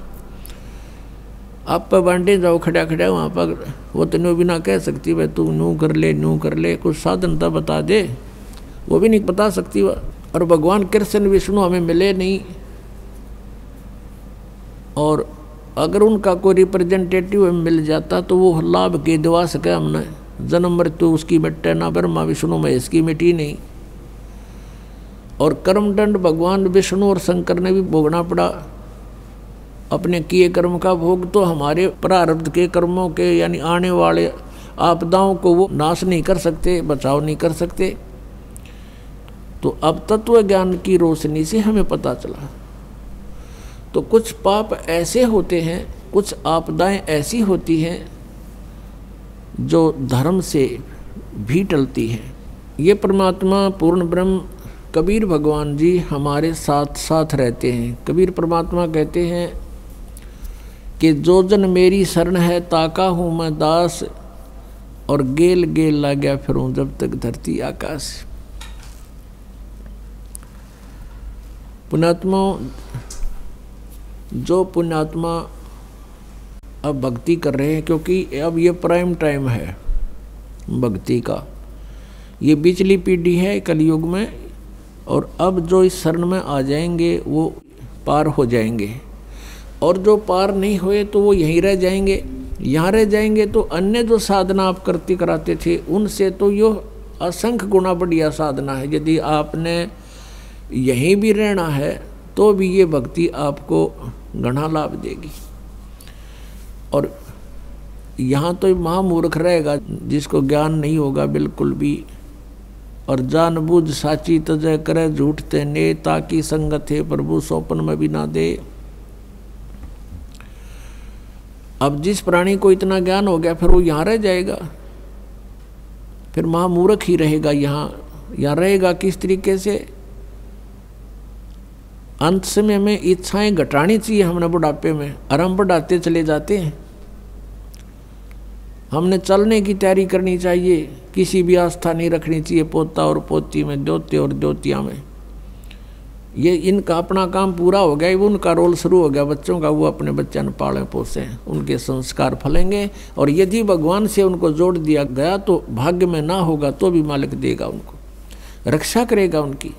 S2: आप पर बांटे जाओ खड़ा खड़ा वहाँ पर, वो तेनों भी ना कह सकती भाई तू नू कर ले, कुछ साधन तो बता दे, वो भी नहीं बता सकती वह। और भगवान कृष्ण विष्णु हमें मिले नहीं, और अगर उनका कोई रिप्रेजेंटेटिव मिल जाता तो वो लाभ के दिवा सके हमने। जन्म मृत्यु उसकी मिटे ना, ब्रह्मा विष्णु महेश की मिटी नहीं। और कर्मदंड भगवान विष्णु और शंकर ने भी भोगना पड़ा, अपने किए कर्म का भोग। तो हमारे प्रारब्ध के कर्मों के यानी आने वाले आपदाओं को वो नाश नहीं कर सकते, बचाव नहीं कर सकते। तो अब तत्व ज्ञान की रोशनी से हमें पता चला। तो कुछ पाप ऐसे होते हैं, कुछ आपदाएं ऐसी होती हैं जो धर्म से भी टलती हैं। ये परमात्मा पूर्ण ब्रह्म कबीर भगवान जी हमारे साथ साथ रहते हैं। कबीर परमात्मा कहते हैं कि जो जन मेरी शरण है ताका हूँ मैं दास, और गेल गेल ला गया फिरूं जब तक धरती आकाश। पुण्यात्मा, जो पुण्यात्मा अब भक्ति कर रहे हैं, क्योंकि अब ये प्राइम टाइम है भक्ति का, ये पिछली पीढ़ी है कलयुग में, और अब जो इस शरण में आ जाएंगे वो पार हो जाएंगे, और जो पार नहीं हुए तो वो यहीं रह जाएंगे। यहाँ रह जाएंगे तो अन्य जो साधना आप करते कराते थे उनसे तो यो असंख्य गुना बढ़िया साधना है। यदि आपने यहीं भी रहना है तो भी ये भक्ति आपको घना लाभ देगी। और यहाँ तो महामूर्ख रहेगा जिसको ज्ञान नहीं होगा बिल्कुल भी, और जानबूझ साची तजय करे झूठ ते ने, ताकि संगत है प्रभु सौपन में भी ना दे। अब जिस प्राणी को इतना ज्ञान हो गया फिर वो यहाँ रह जाएगा, फिर महामूर्ख ही रहेगा। यहाँ रहेगा किस तरीके से? अंत समय में इच्छाएं घटानी चाहिए हमने बुढ़ापे में, और हम बढ़ाते चले जाते हैं। हमने चलने की तैयारी करनी चाहिए, किसी भी आस्था नहीं रखनी चाहिए पोता और पोती में, द्योते और द्योतिया में। ये इनका अपना काम पूरा हो गया, वो उनका रोल शुरू हो गया बच्चों का, वो अपने बच्चों पाले पोसे, उनके संस्कार फलेंगे। और यदि भगवान से उनको जोड़ दिया गया तो भाग्य में ना होगा तो भी मालिक देगा उनको, रक्षा करेगा उनकी।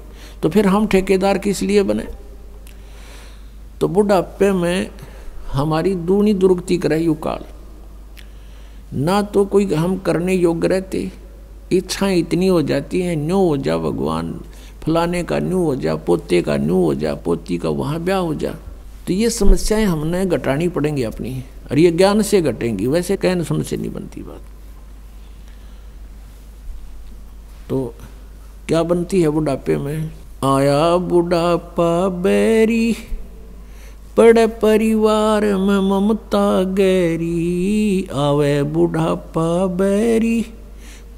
S2: तो फिर हम ठेकेदार किस लिए बने? तो बुढ़ापे में हमारी दूनी दुर्गति करे यु काल, ना तो कोई हम करने योग्य रहते, इच्छाएं इतनी हो जाती हैं, न्यू हो जा भगवान, फलाने का न्यू हो जा, पोते का न्यू हो जा, पोती का वहाँ ब्याह हो जा। तो ये समस्याएं हमने घटानी पड़ेंगी अपनी, और ये ज्ञान से घटेंगी, वैसे कहने सुन से नहीं बनती बात। तो क्या बनती है बुढ़ापे में? आया बुढ़ापा बैरी, पड़े परिवार में ममता गहरी। आवे बुढ़ापा बैरी,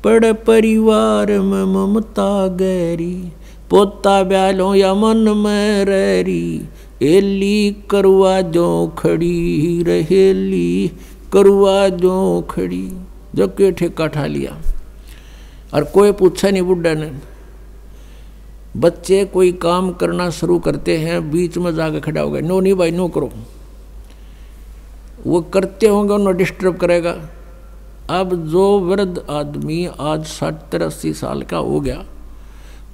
S2: पड़े परिवार में ममता गहरी। पोता ब्यालो या मन में रहरी, एली करवा जो खड़ी रहेली करवा जो खड़ी, जो के ठेका ठा लिया। और कोई पूछा नहीं बुढ़ा ने। बच्चे कोई काम करना शुरू करते हैं, बीच में जाकर खड़ा हो गए, नो नहीं भाई नो करो। वो करते होंगे, उन्हें डिस्टर्ब करेगा। अब जो वृद्ध आदमी आज 70-80 साल का हो गया,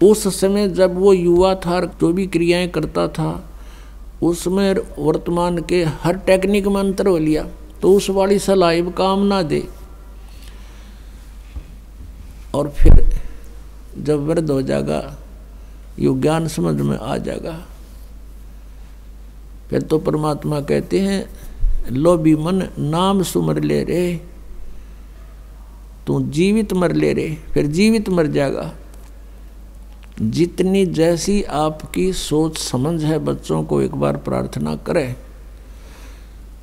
S2: उस समय जब वो युवा था, जो भी क्रियाएं करता था, उसमें वर्तमान के हर टेक्निक में अंतर हो लिया, तो उस वाली सलाह काम ना दे। और फिर जब वृद्ध हो जाएगा, यो ज्ञान समझ में आ जाएगा, फिर तो परमात्मा कहते हैं लोभी मन नाम सुमर ले रे, तू जीवित मर ले रे, फिर जीवित मर जाएगा। जितनी जैसी आपकी सोच समझ है, बच्चों को एक बार प्रार्थना करें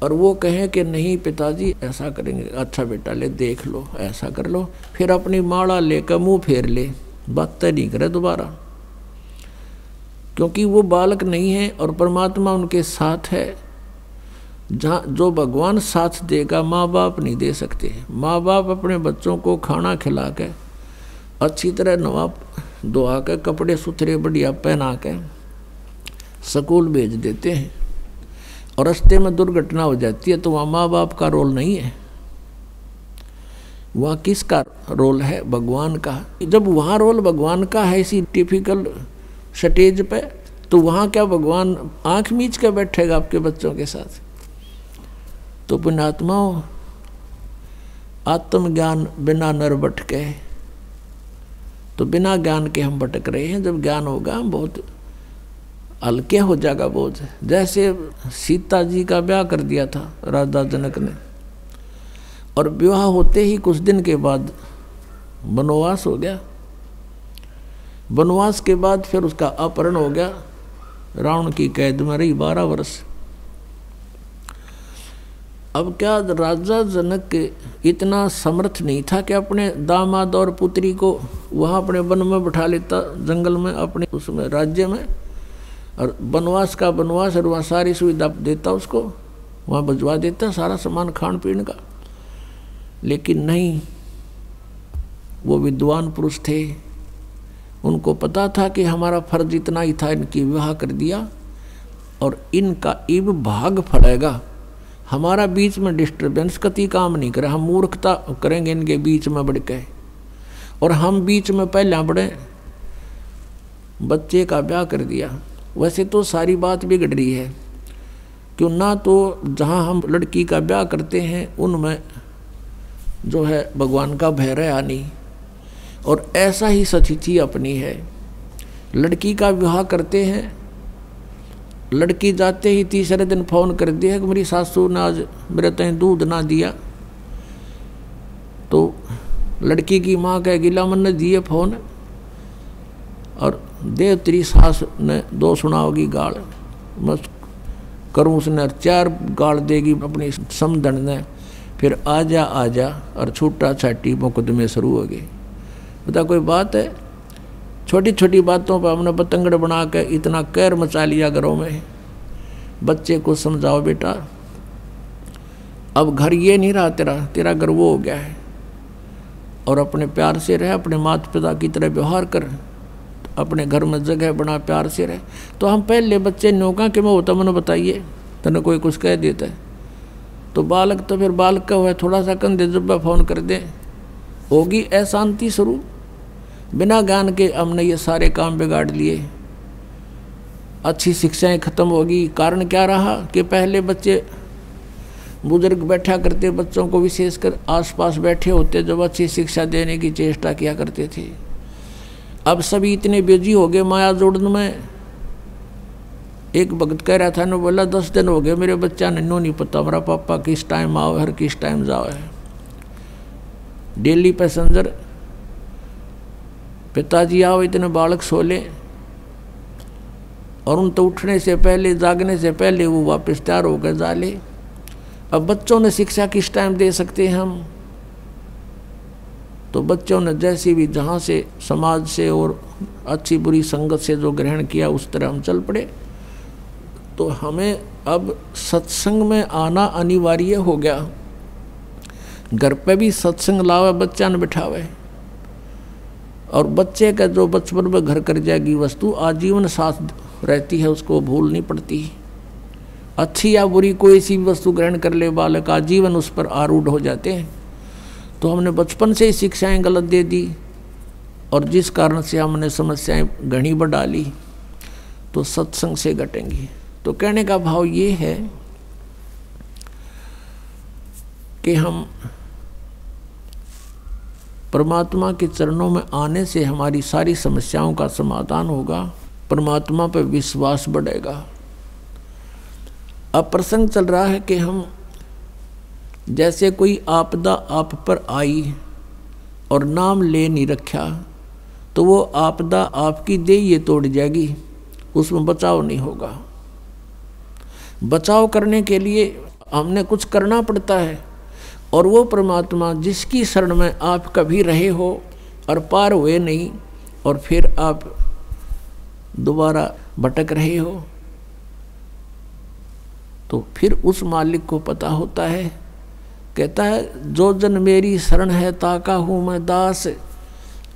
S2: और वो कहें कि नहीं पिताजी ऐसा करेंगे, अच्छा बेटा ले देख लो, ऐसा कर लो, फिर अपनी माला लेकर मुंह फेर ले, बातें नहीं करे दोबारा, क्योंकि वो बालक नहीं है और परमात्मा उनके साथ है। जहाँ जो भगवान साथ देगा माँ बाप नहीं दे सकते। माँ बाप अपने बच्चों को खाना खिला के, अच्छी तरह नवा धोआ के, कपड़े सुथरे बढ़िया पहना के स्कूल भेज देते हैं, और रास्ते में दुर्घटना हो जाती है तो वहाँ माँ बाप का रोल नहीं है, वहाँ किसका रोल है? भगवान का। जब वहाँ रोल भगवान का है इसी टिपिकल स्टेज पे, तो वहाँ क्या भगवान आँख मीच के बैठेगा आपके बच्चों के साथ? तो पुण्यात्माओं, आत्मज्ञान बिना नर भटके, तो बिना ज्ञान के हम भटक रहे हैं। जब ज्ञान होगा हम बहुत हल्के हो जाएगा बोझ। जैसे सीता जी का ब्याह कर दिया था राजा जनक ने, और विवाह होते ही कुछ दिन के बाद वनवास हो गया। वनवास के बाद फिर उसका अपहरण हो गया, रावण की कैद में रही 12 वर्ष। अब क्या राजा जनक इतना समर्थ नहीं था कि अपने दामाद और पुत्री को वहाँ अपने वन में बैठा लेता, जंगल में, अपने उसमें राज्य में, और वनवास का वनवास, और वहाँ सारी सुविधा देता उसको, वहाँ भिजवा देता सारा सामान खान पीने का। लेकिन नहीं, वो विद्वान पुरुष थे, उनको पता था कि हमारा फर्ज इतना ही था, इनकी विवाह कर दिया और इनका इब भाग फलेगा। हमारा बीच में डिस्टर्बेंस कति काम नहीं करे, हम मूर्खता करेंगे इनके बीच में बढ़ के, और हम बीच में पहले बढ़े, बच्चे का ब्याह कर दिया। वैसे तो सारी बात बिगड़ रही है, क्यों ना तो जहाँ हम लड़की का ब्याह करते हैं उनमें जो है भगवान का भय रहा नहीं, और ऐसा ही सतिथि अपनी है। लड़की का विवाह करते हैं, लड़की जाते ही तीसरे दिन फ़ोन कर दिया कि मेरी सासू ने आज मेरे तय दूध ना दिया, तो लड़की की माँ कह गिला मन ने दिए फ़ोन, और देव तेरी सास ने 2 सुना होगी गाल, बस करूँ उसने 4 गाल देगी अपनी समधन ने, फिर आजा आजा और छूटा छाटी मुकदमे शुरू हो गए। बता कोई बात है? छोटी छोटी बातों पर हमने पतंगड़ बना के इतना कहर मचा लिया घरों में। बच्चे को समझाओ बेटा, अब घर ये नहीं रहा तेरा घर वो हो गया है, और अपने प्यार से रह, अपने माता पिता की तरह व्यवहार कर, अपने घर में जगह बना, प्यार से रह। तो हम पहले बच्चे नौका के में होता मैंने बताइए, तने कोई कुछ कह देता है तो बालक तो फिर बालक का हुआ, थोड़ा सा कंधे जब फ़ोन कर दे, होगी अशांति शुरू। बिना ज्ञान के हमने ये सारे काम बिगाड़ लिए, अच्छी शिक्षाएं खत्म होगी। कारण क्या रहा कि पहले बच्चे बुजुर्ग बैठा करते, बच्चों को विशेषकर आसपास बैठे होते, जब अच्छी शिक्षा देने की चेष्टा किया करते थे। अब सभी इतने बिजी हो गए माया जोड़ने में। एक भक्त कह रहा था ना, बोला 10 दिन हो गए मेरे बच्चा ने नो नहीं पता मेरा पापा किस टाइम आओ है, किस टाइम जाओ है। डेली पैसेंजर, पिताजी आओ इतने बालक सो ले, और उन तो उठने से पहले, जागने से पहले वो वापस तैयार होकर जा ले। अब बच्चों ने शिक्षा किस टाइम दे सकते हैं हम? तो बच्चों ने जैसी भी जहाँ से समाज से और अच्छी बुरी संगत से जो ग्रहण किया उस तरह हम चल पड़े। तो हमें अब सत्संग में आना अनिवार्य हो गया। घर पे भी सत्संग लावे, बच्चा न बिठावे, और बच्चे का जो बचपन में घर कर जाएगी वस्तु आजीवन साथ रहती है, उसको भूल नहीं पड़ती। अच्छी या बुरी कोई सी भी वस्तु ग्रहण कर ले बालक आजीवन उस पर आरूढ़ हो जाते हैं। तो हमने बचपन से ही शिक्षाएं गलत दे दी, और जिस कारण से हमने समस्याएं घनी बढ़ा ली, तो सत्संग से घटेंगी। तो कहने का भाव ये है कि हम परमात्मा के चरणों में आने से हमारी सारी समस्याओं का समाधान होगा, परमात्मा पर विश्वास बढ़ेगा। अब प्रसंग चल रहा है कि हम जैसे कोई आपदा आप पर आई और नाम ले नहीं रखा, तो वो आपदा आपकी देह तोड़ जाएगी, उसमें बचाव नहीं होगा। बचाव करने के लिए हमने कुछ करना पड़ता है, और वो परमात्मा जिसकी शरण में आप कभी रहे हो और पार हुए नहीं, और फिर आप दोबारा भटक रहे हो, तो फिर उस मालिक को पता होता है। कहता है जो जन मेरी शरण है ताका हूँ मैं दास,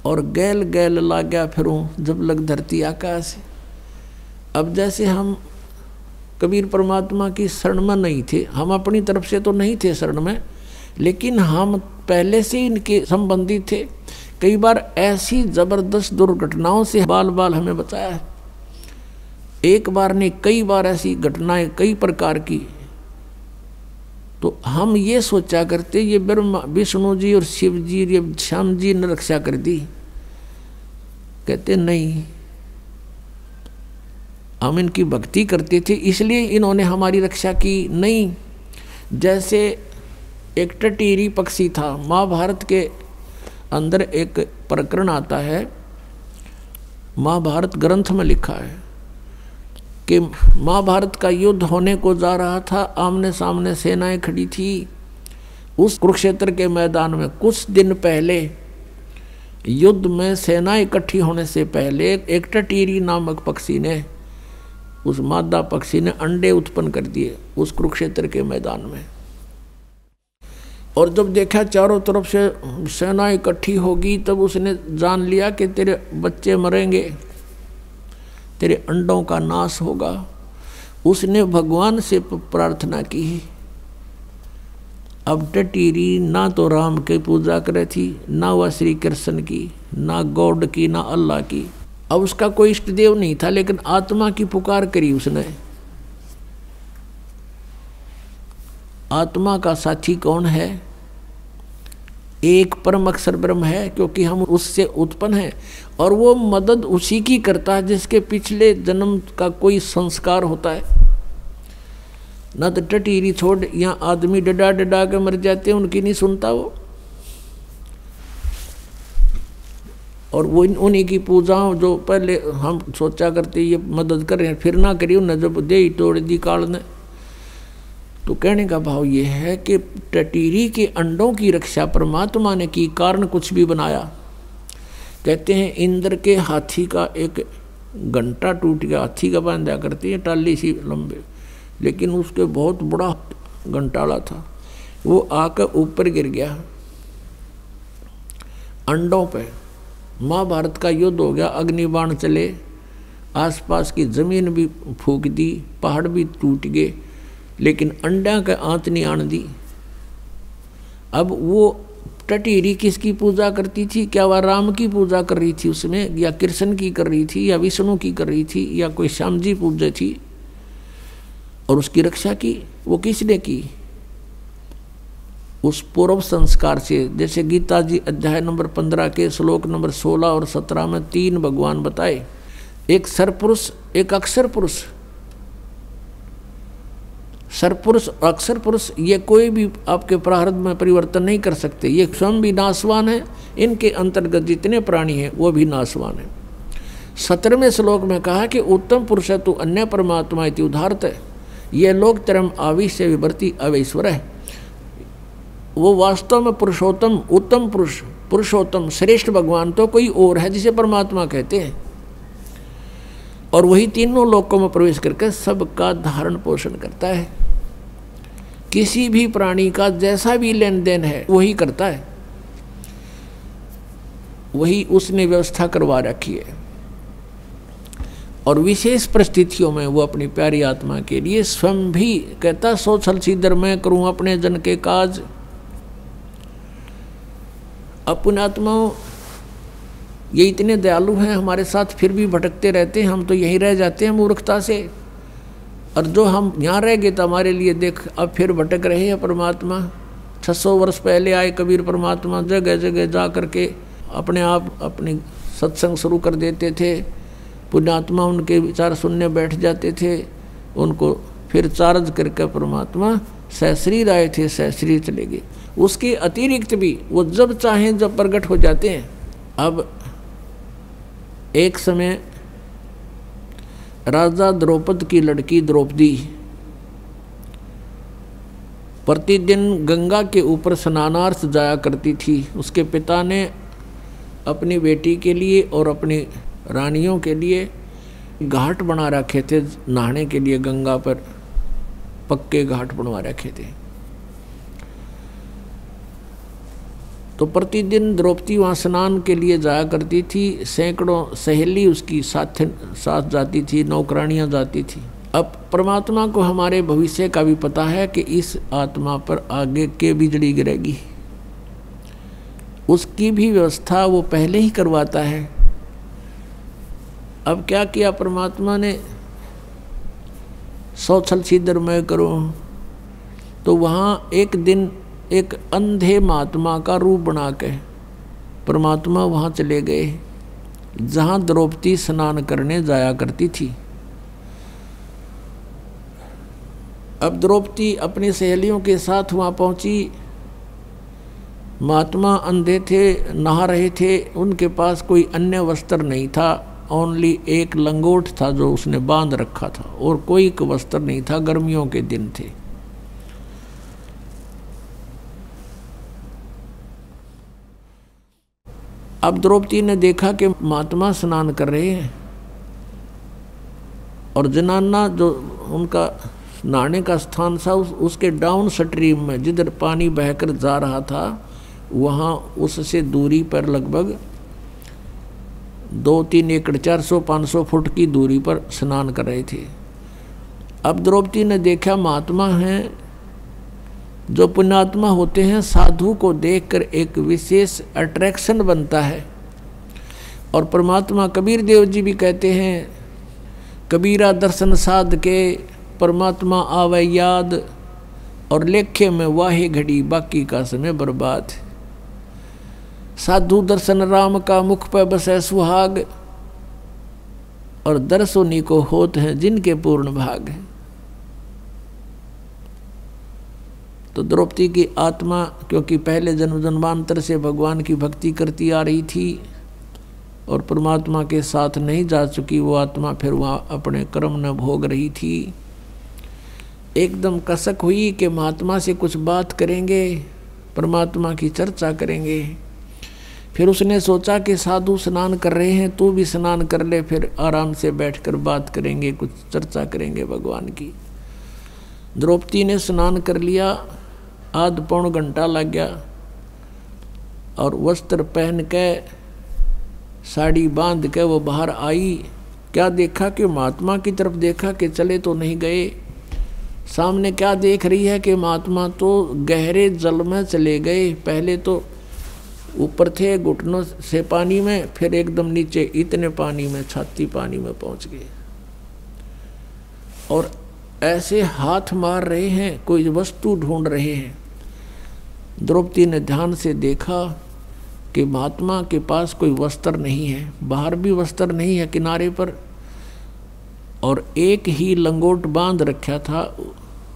S2: और गैल गैल लाग्या फिरूं जब लग धरती आकाश। अब जैसे हम कबीर परमात्मा की शरण में नहीं थे, हम अपनी तरफ से तो नहीं थे शरण में, लेकिन हम पहले से इनके संबंधी थे। कई बार ऐसी जबरदस्त दुर्घटनाओं से बाल बाल हमें बचाया है। एक बार नहीं कई बार ऐसी घटनाएं कई प्रकार की, तो हम ये सोचा करते ये ब्रह्मा विष्णु जी और शिव जी ये श्याम जी ने रक्षा कर दी। कहते नहीं, हम इनकी भक्ति करते थे इसलिए इन्होंने हमारी रक्षा की नहीं। जैसे एक टटीरी पक्षी था, महाभारत के अंदर एक प्रकरण आता है, महाभारत ग्रंथ में लिखा है कि महाभारत का युद्ध होने को जा रहा था, आमने सामने सेनाएं खड़ी थी। उस कुरुक्षेत्र के मैदान में कुछ दिन पहले युद्ध में सेना इकट्ठी होने से पहले एक टटीरी नामक पक्षी ने, उस मादा पक्षी ने अंडे उत्पन्न कर दिए उस कुरुक्षेत्र के मैदान में। और जब देखा चारों तरफ से सेना इकट्ठी होगी, तब उसने जान लिया कि तेरे बच्चे मरेंगे, तेरे अंडों का नाश होगा। उसने भगवान से प्रार्थना की। अब टटीरी ना तो राम की पूजा करे थी, ना वह श्री कृष्ण की, ना गॉड की, ना अल्लाह की। अब उसका कोई इष्ट देव नहीं था, लेकिन आत्मा की पुकार करी उसने। आत्मा का साथी कौन है? एक परम अक्षर ब्रह्म है, क्योंकि हम उससे उत्पन्न हैं, और वो मदद उसी की करता है जिसके पिछले जन्म का कोई संस्कार होता है। न तो टटीरी छोड़ यहाँ आदमी डडा डडा के मर जाते हैं, उनकी नहीं सुनता वो। और वो उन्हीं की पूजाओं जो पहले हम सोचा करते ये मदद कर रहे हैं, फिर ना करी उन्हें जब दे ही तोड़ दी काल ने। तो कहने का भाव ये है कि टटीरी के अंडों की रक्षा परमात्मा ने की, कारण कुछ भी बनाया। कहते हैं इंद्र के हाथी का एक घंटा टूट गया, हाथी का बांधा करती है टाली सी लंबे, लेकिन उसके बहुत बड़ा घंटाला था, वो आकर ऊपर गिर गया अंडों पे। महाभारत का युद्ध हो गया, अग्निबाण चले, आसपास की जमीन भी फूंक दी, पहाड़ भी टूट गए, लेकिन अंडा का आंत नहीं आन दी। अब वो टटीरी किसकी पूजा करती थी? क्या वह राम की पूजा कर रही थी उसमें, या कृष्ण की कर रही थी, या विष्णु की कर रही थी, या कोई श्याम जी पूजा थी? और उसकी रक्षा की वो किसने की? उस पूर्व संस्कार से। जैसे गीता जी अध्याय नंबर 15 के श्लोक नंबर 16 और 17 में 3 भगवान बताए, एक सरपुरुष, एक अक्षर पुरुष। सरपुरुष और अक्षर पुरुष ये कोई भी आपके प्रारब्ध में परिवर्तन नहीं कर सकते, ये स्वयं भी नाशवान है, इनके अंतर्गत जितने प्राणी हैं वो भी नाशवान है। 17वें श्लोक में कहा कि उत्तम पुरुष है तू अन्य परमात्मा इति उदाहरत है, ये लोग तरम आविश से विवर्ती अवैश्वर है। वो वास्तव में पुरुषोत्तम, उत्तम पुरुष, पुरुषोत्तम श्रेष्ठ भगवान तो कोई और है जिसे परमात्मा कहते हैं। और वही तीनों लोकों में प्रवेश करके सबका धारण पोषण करता है। किसी भी प्राणी का जैसा भी लेन देन है वही करता है, वही उसने व्यवस्था करवा रखी है। और विशेष परिस्थितियों में वो अपनी प्यारी आत्मा के लिए स्वयं भी कहता, सो छल सीधर मैं करूं अपने जन के काज। अपने आत्माओं ये इतने दयालु हैं हमारे साथ, फिर भी भटकते रहते हैं, हम तो यहीं रह जाते हैं मूर्खता से। और जो हम यहाँ रह गए तो हमारे लिए देख अब फिर भटक रहे हैं। परमात्मा 600 वर्ष पहले आए कबीर परमात्मा, जगह जगह जा करके अपने आप अपनी सत्संग शुरू कर देते थे। पुण्यात्मा उनके विचार सुनने बैठ जाते थे, उनको फिर चार्ज करके परमात्मा सहस्रीर आए थे, सहस्रीर चले गए। उसके अतिरिक्त भी वो जब चाहें जब प्रकट हो जाते हैं। अब एक समय राजा द्रौपद की लड़की द्रौपदी प्रतिदिन गंगा के ऊपर स्नानार्थ जाया करती थी। उसके पिता ने अपनी बेटी के लिए और अपनी रानियों के लिए घाट बना रखे थे, नहाने के लिए गंगा पर पक्के घाट बनवा रखे थे। तो प्रतिदिन द्रौपदी वहाँ स्नान के लिए जाया करती थी। सैकड़ों सहेली उसकी साथ जाती थी, नौकरानियाँ जाती थी। अब परमात्मा को हमारे भविष्य का भी पता है कि इस आत्मा पर आगे के बिजली गिरेगी, उसकी भी व्यवस्था वो पहले ही करवाता है। अब क्या किया परमात्मा ने, सौ छल सीधर मैं करूं, तो वहाँ एक दिन एक अंधे महात्मा का रूप बना के परमात्मा वहाँ चले गए जहाँ द्रौपदी स्नान करने जाया करती थी। अब द्रौपदी अपनी सहेलियों के साथ वहाँ पहुँची। महात्मा अंधे थे, नहा रहे थे, उनके पास कोई अन्य वस्त्र नहीं था, ओनली एक लंगोट था जो उसने बांध रखा था, और कोई वस्त्र नहीं था, गर्मियों के दिन थे। अब द्रौपदी ने देखा कि महात्मा स्नान कर रहे हैं और जनाना जो उनका नहाने का स्थान था उसके डाउन स्ट्रीम में जिधर पानी बहकर जा रहा था वहाँ उससे दूरी पर लगभग 2-3 एकड़ 400-500 फुट की दूरी पर स्नान कर रहे थे। अब द्रौपदी ने देखा महात्मा हैं, जो पुण्यात्मा होते हैं, साधु को देखकर एक विशेष अट्रैक्शन बनता है। और परमात्मा कबीर देव जी भी कहते हैं, कबीरा दर्शन साध के परमात्मा आवे याद, और लेखे में वाहे घड़ी बाकी का समय बर्बाद। साधु दर्शन राम का मुख पर बसे सुहाग, और दर्शोनी को होत हैं जिनके पूर्ण भाग। तो द्रौपदी की आत्मा क्योंकि पहले जन्म जन्मांतर से भगवान की भक्ति करती आ रही थी और परमात्मा के साथ नहीं जा चुकी वो आत्मा फिर वहाँ अपने कर्म न भोग रही थी। एकदम कसक हुई कि महात्मा से कुछ बात करेंगे, परमात्मा की चर्चा करेंगे। फिर उसने सोचा कि साधु स्नान कर रहे हैं, तू भी स्नान कर ले, फिर आराम से बैठकर बात करेंगे, कुछ चर्चा करेंगे भगवान की। द्रौपदी ने स्नान कर लिया, आध पौन घंटा लग गया और वस्त्र पहन के साड़ी बांध के वो बाहर आई। क्या देखा कि महात्मा की तरफ देखा कि चले तो नहीं गए। सामने क्या देख रही है कि महात्मा तो गहरे जल में चले गए। पहले तो ऊपर थे घुटनों से पानी में, फिर एकदम नीचे इतने पानी में, छाती पानी में पहुंच गए और ऐसे हाथ मार रहे हैं, कोई वस्तु ढूंढ रहे हैं। द्रौपदी ने ध्यान से देखा कि महात्मा के पास कोई वस्त्र नहीं है, बाहर भी वस्त्र नहीं है किनारे पर, और एक ही लंगोट बांध रखा था।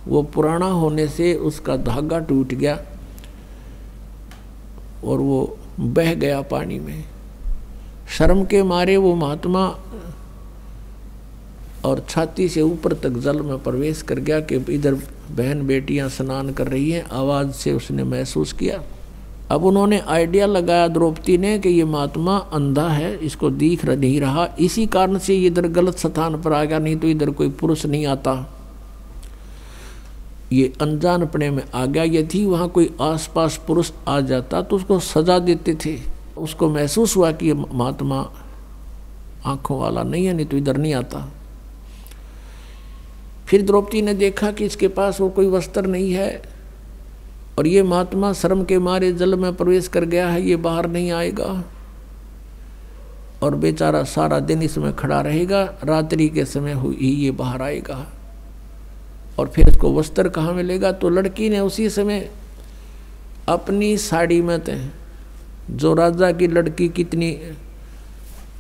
S2: वो पुराना होने से उसका धागा टूट गया और वो बह गया पानी में। शर्म के मारे वो महात्मा और छाती से ऊपर तक जल में प्रवेश कर गया कि इधर बहन बेटियां स्नान कर रही हैं। आवाज़ से उसने महसूस किया अब उन्होंने आइडिया लगाया द्रौपदी ने कि ये महात्मा अंधा है, इसको दिख नहीं रहा, इसी कारण से इधर गलत स्थान पर आ गया, नहीं तो इधर कोई पुरुष नहीं आता। ये अनजानपने में आ गया। यदि वहाँ कोई आसपास पुरुष आ जाता तो उसको सजा देते थे। उसको महसूस हुआ कि ये महात्मा आंखों वाला नहीं है, नहीं तो इधर नहीं आता। फिर द्रौपदी ने देखा कि इसके पास वो कोई वस्त्र नहीं है और ये महात्मा शर्म के मारे जल में प्रवेश कर गया है, ये बाहर नहीं आएगा और बेचारा सारा दिन इसमें खड़ा रहेगा, रात्रि के समय हुई ये बाहर आएगा और फिर इसको वस्त्र कहाँ मिलेगा। तो लड़की ने उसी समय अपनी साड़ी में जो राजा की लड़की कितनी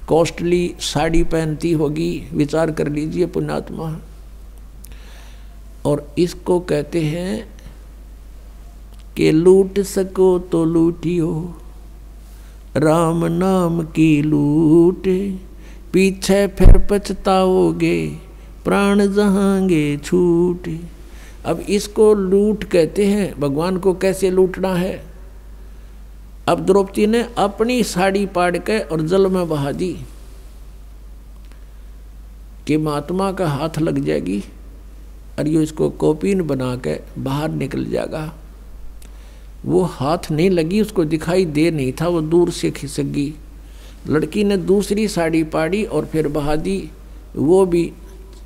S2: कॉस्टली साड़ी पहनती होगी, विचार कर लीजिए पुण्यात्मा। और इसको कहते हैं कि लूट सको तो लूटियो, राम नाम की लूट, पीछे फिर पछताओगे, प्राण जहांगे छूट। अब इसको लूट कहते हैं। भगवान को कैसे लूटना है। अब द्रौपदी ने अपनी साड़ी पाड़ के और जल में बहा दी कि महात्मा का हाथ लग जाएगी और ये इसको कौपीन बना के बाहर निकल जाएगा। वो हाथ नहीं लगी, उसको दिखाई दे नहीं था, वो दूर से खिसक गई। लड़की ने दूसरी साड़ी पाड़ी और फिर बहा दी, वो भी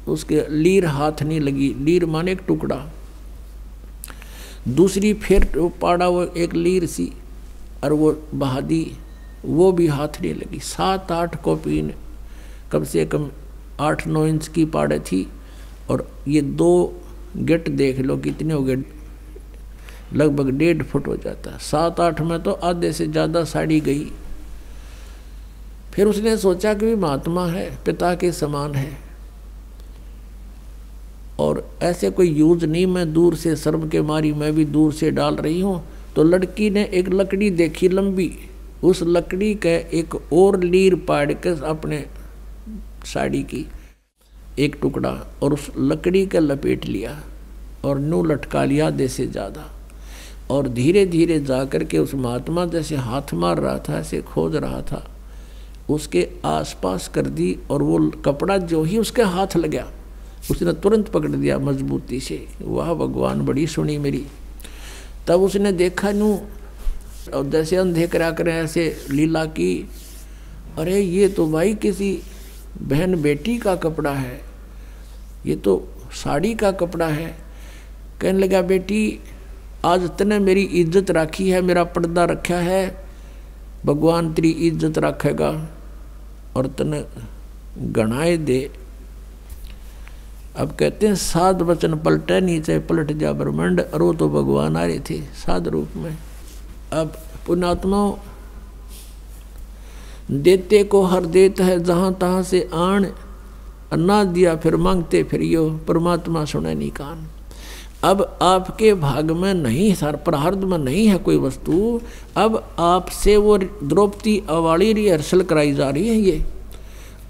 S2: उसके लीर हाथ नहीं लगी। लीर माने एक टुकड़ा। दूसरी फिर पाड़ा वो एक लीर सी और वो बहा दी, वो भी हाथ नहीं लगी। 7-8 कौपीन कम से कम 8-9 इंच की पाड़े थी और ये 2 गेट देख लो कितने हो गए, लगभग 1.5 फुट हो जाता। 7-8 में तो आधे से ज़्यादा साड़ी गई। फिर उसने सोचा कि महात्मा है, पिता के समान है और ऐसे कोई यूज नहीं, मैं दूर से शर्म के मारी मैं भी दूर से डाल रही हूँ। तो लड़की ने एक लकड़ी देखी लंबी, उस लकड़ी के एक और लीर पाड़ के अपने साड़ी की एक टुकड़ा और उस लकड़ी का लपेट लिया और नू लटका लिया आधे से ज़्यादा और धीरे धीरे जा कर के उस महात्मा जैसे हाथ मार रहा था ऐसे खोज रहा था, उसके आसपास कर दी और वो कपड़ा जो ही उसके हाथ लगा उसने तुरंत पकड़ दिया मजबूती से। वाह भगवान, बड़ी सुनी मेरी। तब उसने देखा नू और जैसे अंधे करा कर ऐसे लीला की, अरे ये तो भाई किसी बहन बेटी का कपड़ा है, ये तो साड़ी का कपड़ा है। कहने लगा, बेटी आज तने मेरी इज्जत रखी है, मेरा पर्दा रखा है, भगवान तेरी इज्जत रखेगा और तने गणाए दे। अब कहते हैं 7 वचन पलटे नीचे पलट जा ब्रह्मांड, और वो तो भगवान आ रहे थे 7 रूप में। अब पुण्यात्माओं, देते को हर देत है जहाँ तहाँ से आन, ना दिया फिर मांगते फिर यो, परमात्मा सुने नहीं कान। अब आपके भाग में नहीं, सर प्रारब्ध में नहीं है कोई वस्तु, अब आपसे वो द्रौपदी अवाली रिहर्सल कराई जा रही है, ये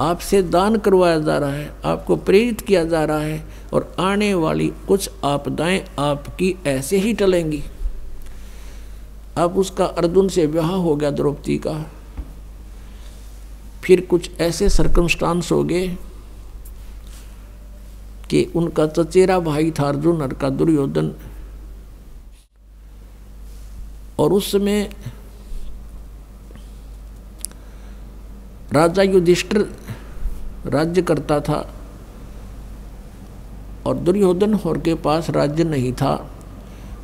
S2: आपसे दान करवाया जा रहा है, आपको प्रेरित किया जा रहा है और आने वाली कुछ आपदाएं आपकी ऐसे ही टलेंगी। अब उसका अर्जुन से विवाह हो गया द्रौपदी का, फिर कुछ ऐसे सर्कमस्टांस हो गए कि उनका चचेरा भाई था अर्जुन और का दुर्योधन, और उस समय राजा युधिष्ठिर राज्य करता था और दुर्योधन और के पास राज्य नहीं था।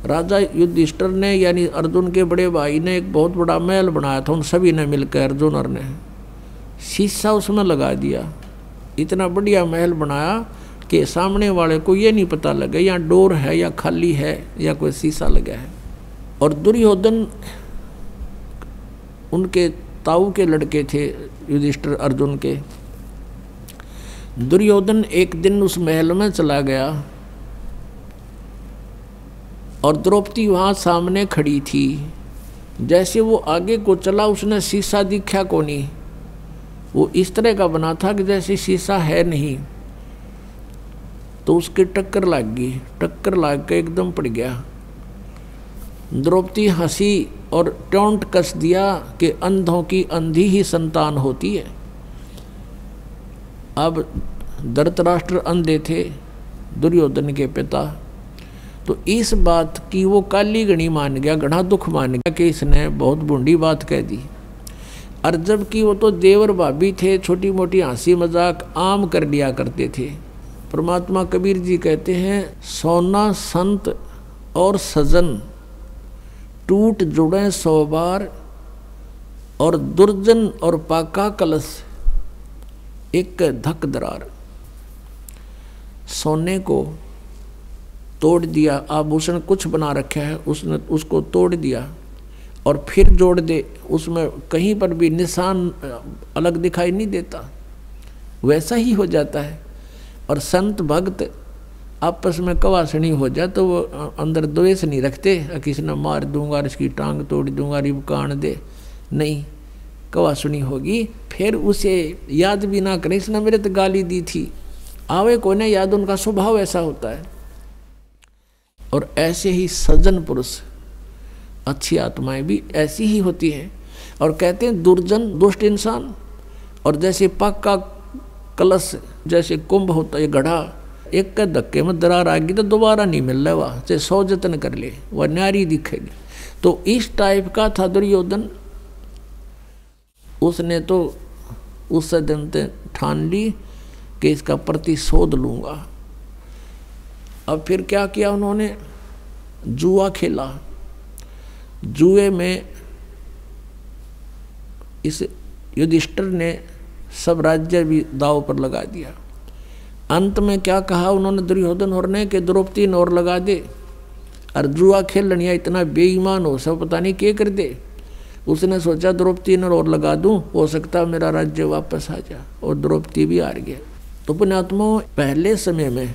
S2: राजा युधिष्ठिर ने यानी अर्जुन के बड़े भाई ने एक बहुत बड़ा महल बनाया था, उन सभी ने मिलकर अर्जुन ने शीशा उसमें लगा दिया। इतना बढ़िया महल बनाया कि सामने वाले को ये नहीं पता लगे या डोर है या खाली है या कोई शीशा लगा है। और दुर्योधन उनके ताऊ के लड़के थे युधिष्ठिर अर्जुन के। दुर्योधन एक दिन उस महल में चला गया और द्रौपदी वहाँ सामने खड़ी थी। जैसे वो आगे को चला उसने शीशा दिखा को नहीं, वो इस तरह का बना था कि जैसे शीशा है नहीं, तो उसकी टक्कर लग गई, टक्कर लग के एकदम पड़ गया। द्रौपदी हंसी और टोंट कस दिया कि अंधों की अंधी ही संतान होती है। अब धृतराष्ट्र अंधे थे, दुर्योधन के पिता, तो इस बात की वो काली गणी मान गया, घना दुख मान गया कि इसने बहुत बूढ़ी बात कह दी। और जबकि वो तो देवर भाभी थे, छोटी मोटी हंसी मजाक आम कर लिया करते थे। परमात्मा कबीर जी कहते हैं, सोना संत और सजन टूट जुड़े 100 बार, और दुर्जन और पाका कलश एक धक दरार। सोने को तोड़ दिया, आभूषण कुछ बना रखा है, उसने उसको तोड़ दिया और फिर जोड़ दे, उसमें कहीं पर भी निशान अलग दिखाई नहीं देता, वैसा ही हो जाता है। और संत भक्त आपस में कवासनी हो जाए तो वो अंदर द्वेष नहीं रखते, किसी ने मार दूंगा, इसकी टांग तोड़ दूंगा, रिब कान दे, नहीं, कवासनी होगी। फिर उसे याद भी ना करें, इसने मेरे तो गाली दी थी, आवे को ना याद, उनका स्वभाव ऐसा होता है। और ऐसे ही सज्जन पुरुष, अच्छी आत्माएं भी ऐसी ही होती हैं। और कहते हैं दुर्जन दुष्ट इंसान, और जैसे पक्का कलश, जैसे कुंभ होता है घड़ा, एक का धक्के में दरार आ गई तो दोबारा नहीं मिल रहा, वह चाहे 100 जतन कर ले वह न्यारी दिखेगी। तो इस टाइप का था दुर्योधन। उसने तो उस दिन ठान ली कि इसका प्रतिशोध लूंगा। अब फिर क्या किया उन्होंने, जुआ खेला। जुए में इस युधिष्ठिर ने सब राज्य भी दांव पर लगा दिया। अंत में क्या कहा उन्होंने दुर्योधन और ने कि द्रौपदी ने और लगा दे, और जुआ खेल लनिया इतना बेईमान हो सब पता नहीं क्या कर दे। उसने सोचा द्रौपदी ने और लगा दूं, हो सकता मेरा राज्य वापस आ जा, और द्रौपदी भी हार गया। तो पुण्यात्माओं, पहले समय में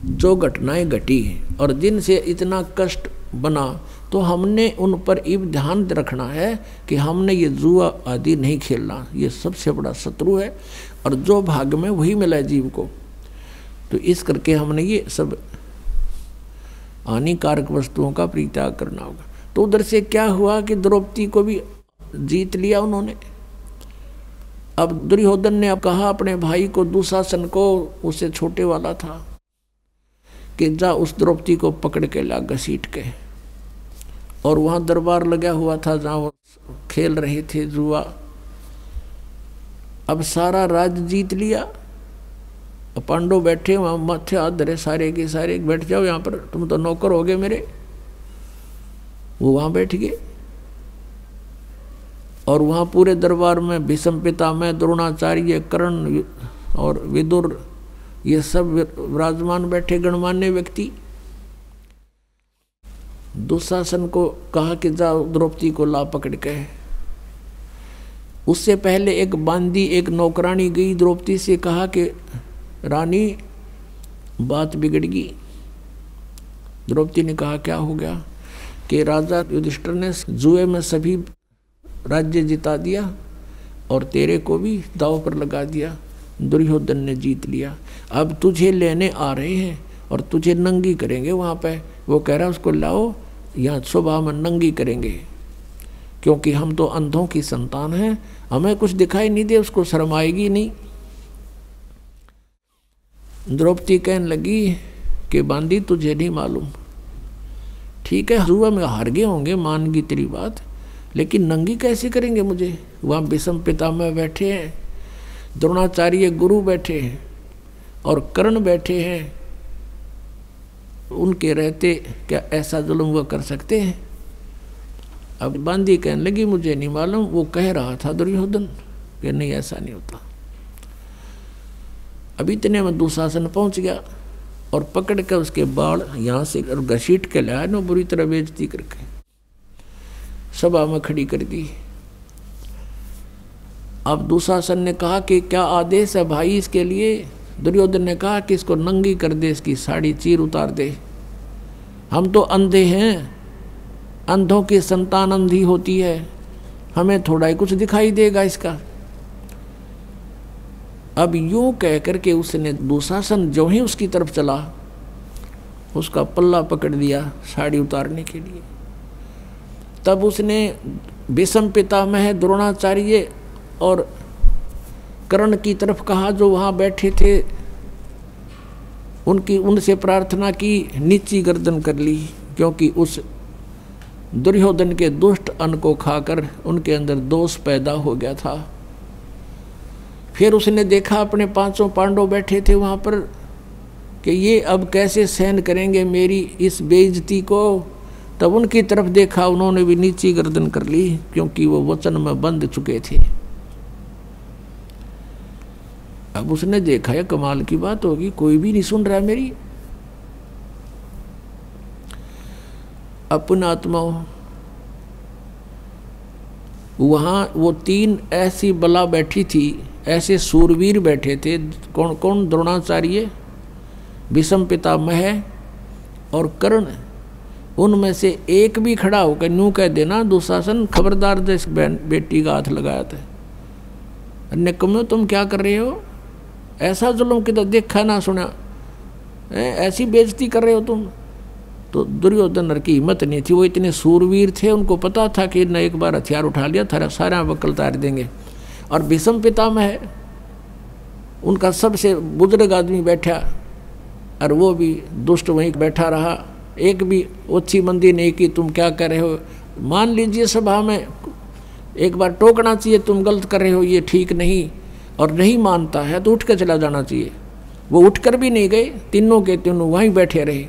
S2: जो घटनाएं घटी और जिनसे इतना कष्ट बना, तो हमने उन पर इब ध्यान रखना है कि हमने ये जुआ आदि नहीं खेलना, ये सबसे बड़ा शत्रु है, और जो भाग में वही मिला है जीव को। तो इस करके हमने ये सब हानिकारक वस्तुओं का परित्याग करना होगा। तो उधर से क्या हुआ कि द्रौपदी को भी जीत लिया उन्होंने। अब दुर्योधन ने अब कहा अपने भाई को, दुशासन को, उससे छोटे वाला था, कि जा उस द्रौपदी को पकड़ के ला घसीट के। और वहाँ दरबार लगा हुआ था जहाँ वो खेल रहे थे जुआ। अब सारा राज्य जीत लिया, पांडव बैठे वहाँ, माथे हाथ धरे सारे के सारे, बैठ जाओ यहाँ पर, तुम तो नौकर हो गए मेरे। वो वहाँ बैठ गए, और वहाँ पूरे दरबार में भीष्म पितामह, द्रोणाचार्य, कर्ण और विदुर, ये सब विराजमान बैठे गणमान्य व्यक्ति। दुशासन को कहा कि जाओ द्रौपदी को ला पकड़ के। उससे पहले एक बांदी, एक नौकरानी गई द्रौपदी से, कहा कि रानी बात बिगड़ गई। द्रौपदी ने कहा क्या हो गया, कि राजा युधिष्ठिर ने जुए में सभी राज्य जिता दिया और तेरे को भी दांव पर लगा दिया, दुर्योधन ने जीत लिया। अब तुझे लेने आ रहे हैं और तुझे नंगी करेंगे वहाँ पे। वो कह रहा उसको लाओ, यहाँ सुबह में नंगी करेंगे, क्योंकि हम तो अंधों की संतान हैं, हमें कुछ दिखाई नहीं दे, उसको शर्म आएगी नहीं। द्रौपदी कहने लगी कि बांदी तुझे नहीं मालूम, ठीक है जुआ में हार गए होंगे, मान गई तेरी बात, लेकिन नंगी कैसे करेंगे मुझे। वहाँ भीष्म पितामह बैठे हैं, द्रोणाचार्य गुरु बैठे हैं, और कर्ण बैठे हैं, उनके रहते क्या ऐसा जुल्म वो कर सकते हैं। अब बांदी कहने लगी मुझे नहीं मालूम, वो कह रहा था दुर्योधन कि नहीं ऐसा नहीं होता। अब इतने में दुशासन पहुंच गया और पकड़ के उसके बाल यहाँ से घसीट के लाया ना, बुरी तरह बेइज्जती करके सभा में खड़ी कर दी। अब दुशासन ने कहा कि क्या आदेश है भाई इसके लिए। दुर्योधन ने कहा कि इसको नंगी कर दे, इसकी साड़ी चीर उतार दे, हम तो अंधे हैं, अंधों की संतान अंधी होती है, हमें थोड़ा ही कुछ दिखाई देगा इसका। अब यूं कह करके उसने दुशासन जो ही उसकी तरफ चला, उसका पल्ला पकड़ दिया साड़ी उतारने के लिए। तब उसने भीष्म पितामह द्रोणाचार्य और कर्ण की तरफ कहा, जो वहाँ बैठे थे, उनसे प्रार्थना की, नीची गर्दन कर ली, क्योंकि उस दुर्योधन के दुष्ट अन्न को खाकर उनके अंदर दोष पैदा हो गया था। फिर उसने देखा अपने 5 पांडव बैठे थे वहाँ पर कि ये अब कैसे सहन करेंगे मेरी इस बेइज्जती को। तब उनकी तरफ देखा, उन्होंने भी नीची गर्दन कर ली, क्योंकि वो वचन में बंध चुके थे। अब उसने देखा ये कमाल की बात होगी, कोई भी नहीं सुन रहा मेरी। अपना आत्मा वहाँ वो 3 ऐसी बला बैठी थी, ऐसे सूरवीर बैठे थे। कौन कौन? द्रोणाचार्य, भीष्म पितामह और कर्ण। उनमें से एक भी खड़ा होकर न्यू कह देना, दुशासन खबरदार, जिस बेटी का हाथ लगाया था, निकम्मे तुम क्या कर रहे हो? ऐसा जुल्म किधर देखा ना सुना, ऐसी बेइज्जती कर रहे हो तुम। तो दुर्योधन की हिम्मत नहीं थी, वो इतने सूरवीर थे, उनको पता था कि न एक बार हथियार उठा लिया था सारा वक्ल तार देंगे। और भीष्म पितामह उनका सबसे बुजुर्ग आदमी बैठा, और वो भी दुष्ट वहीं बैठा रहा, एक भी ओछी मंदी नहीं की, तुम क्या कर रहे हो। मान लीजिए सभा में एक बार टोकना चाहिए, तुम गलत कर रहे हो, ये ठीक नहीं, और नहीं मानता है तो उठ कर चला जाना चाहिए। वो उठकर भी नहीं गए, तीनों के तीनों वहीं बैठे रहे।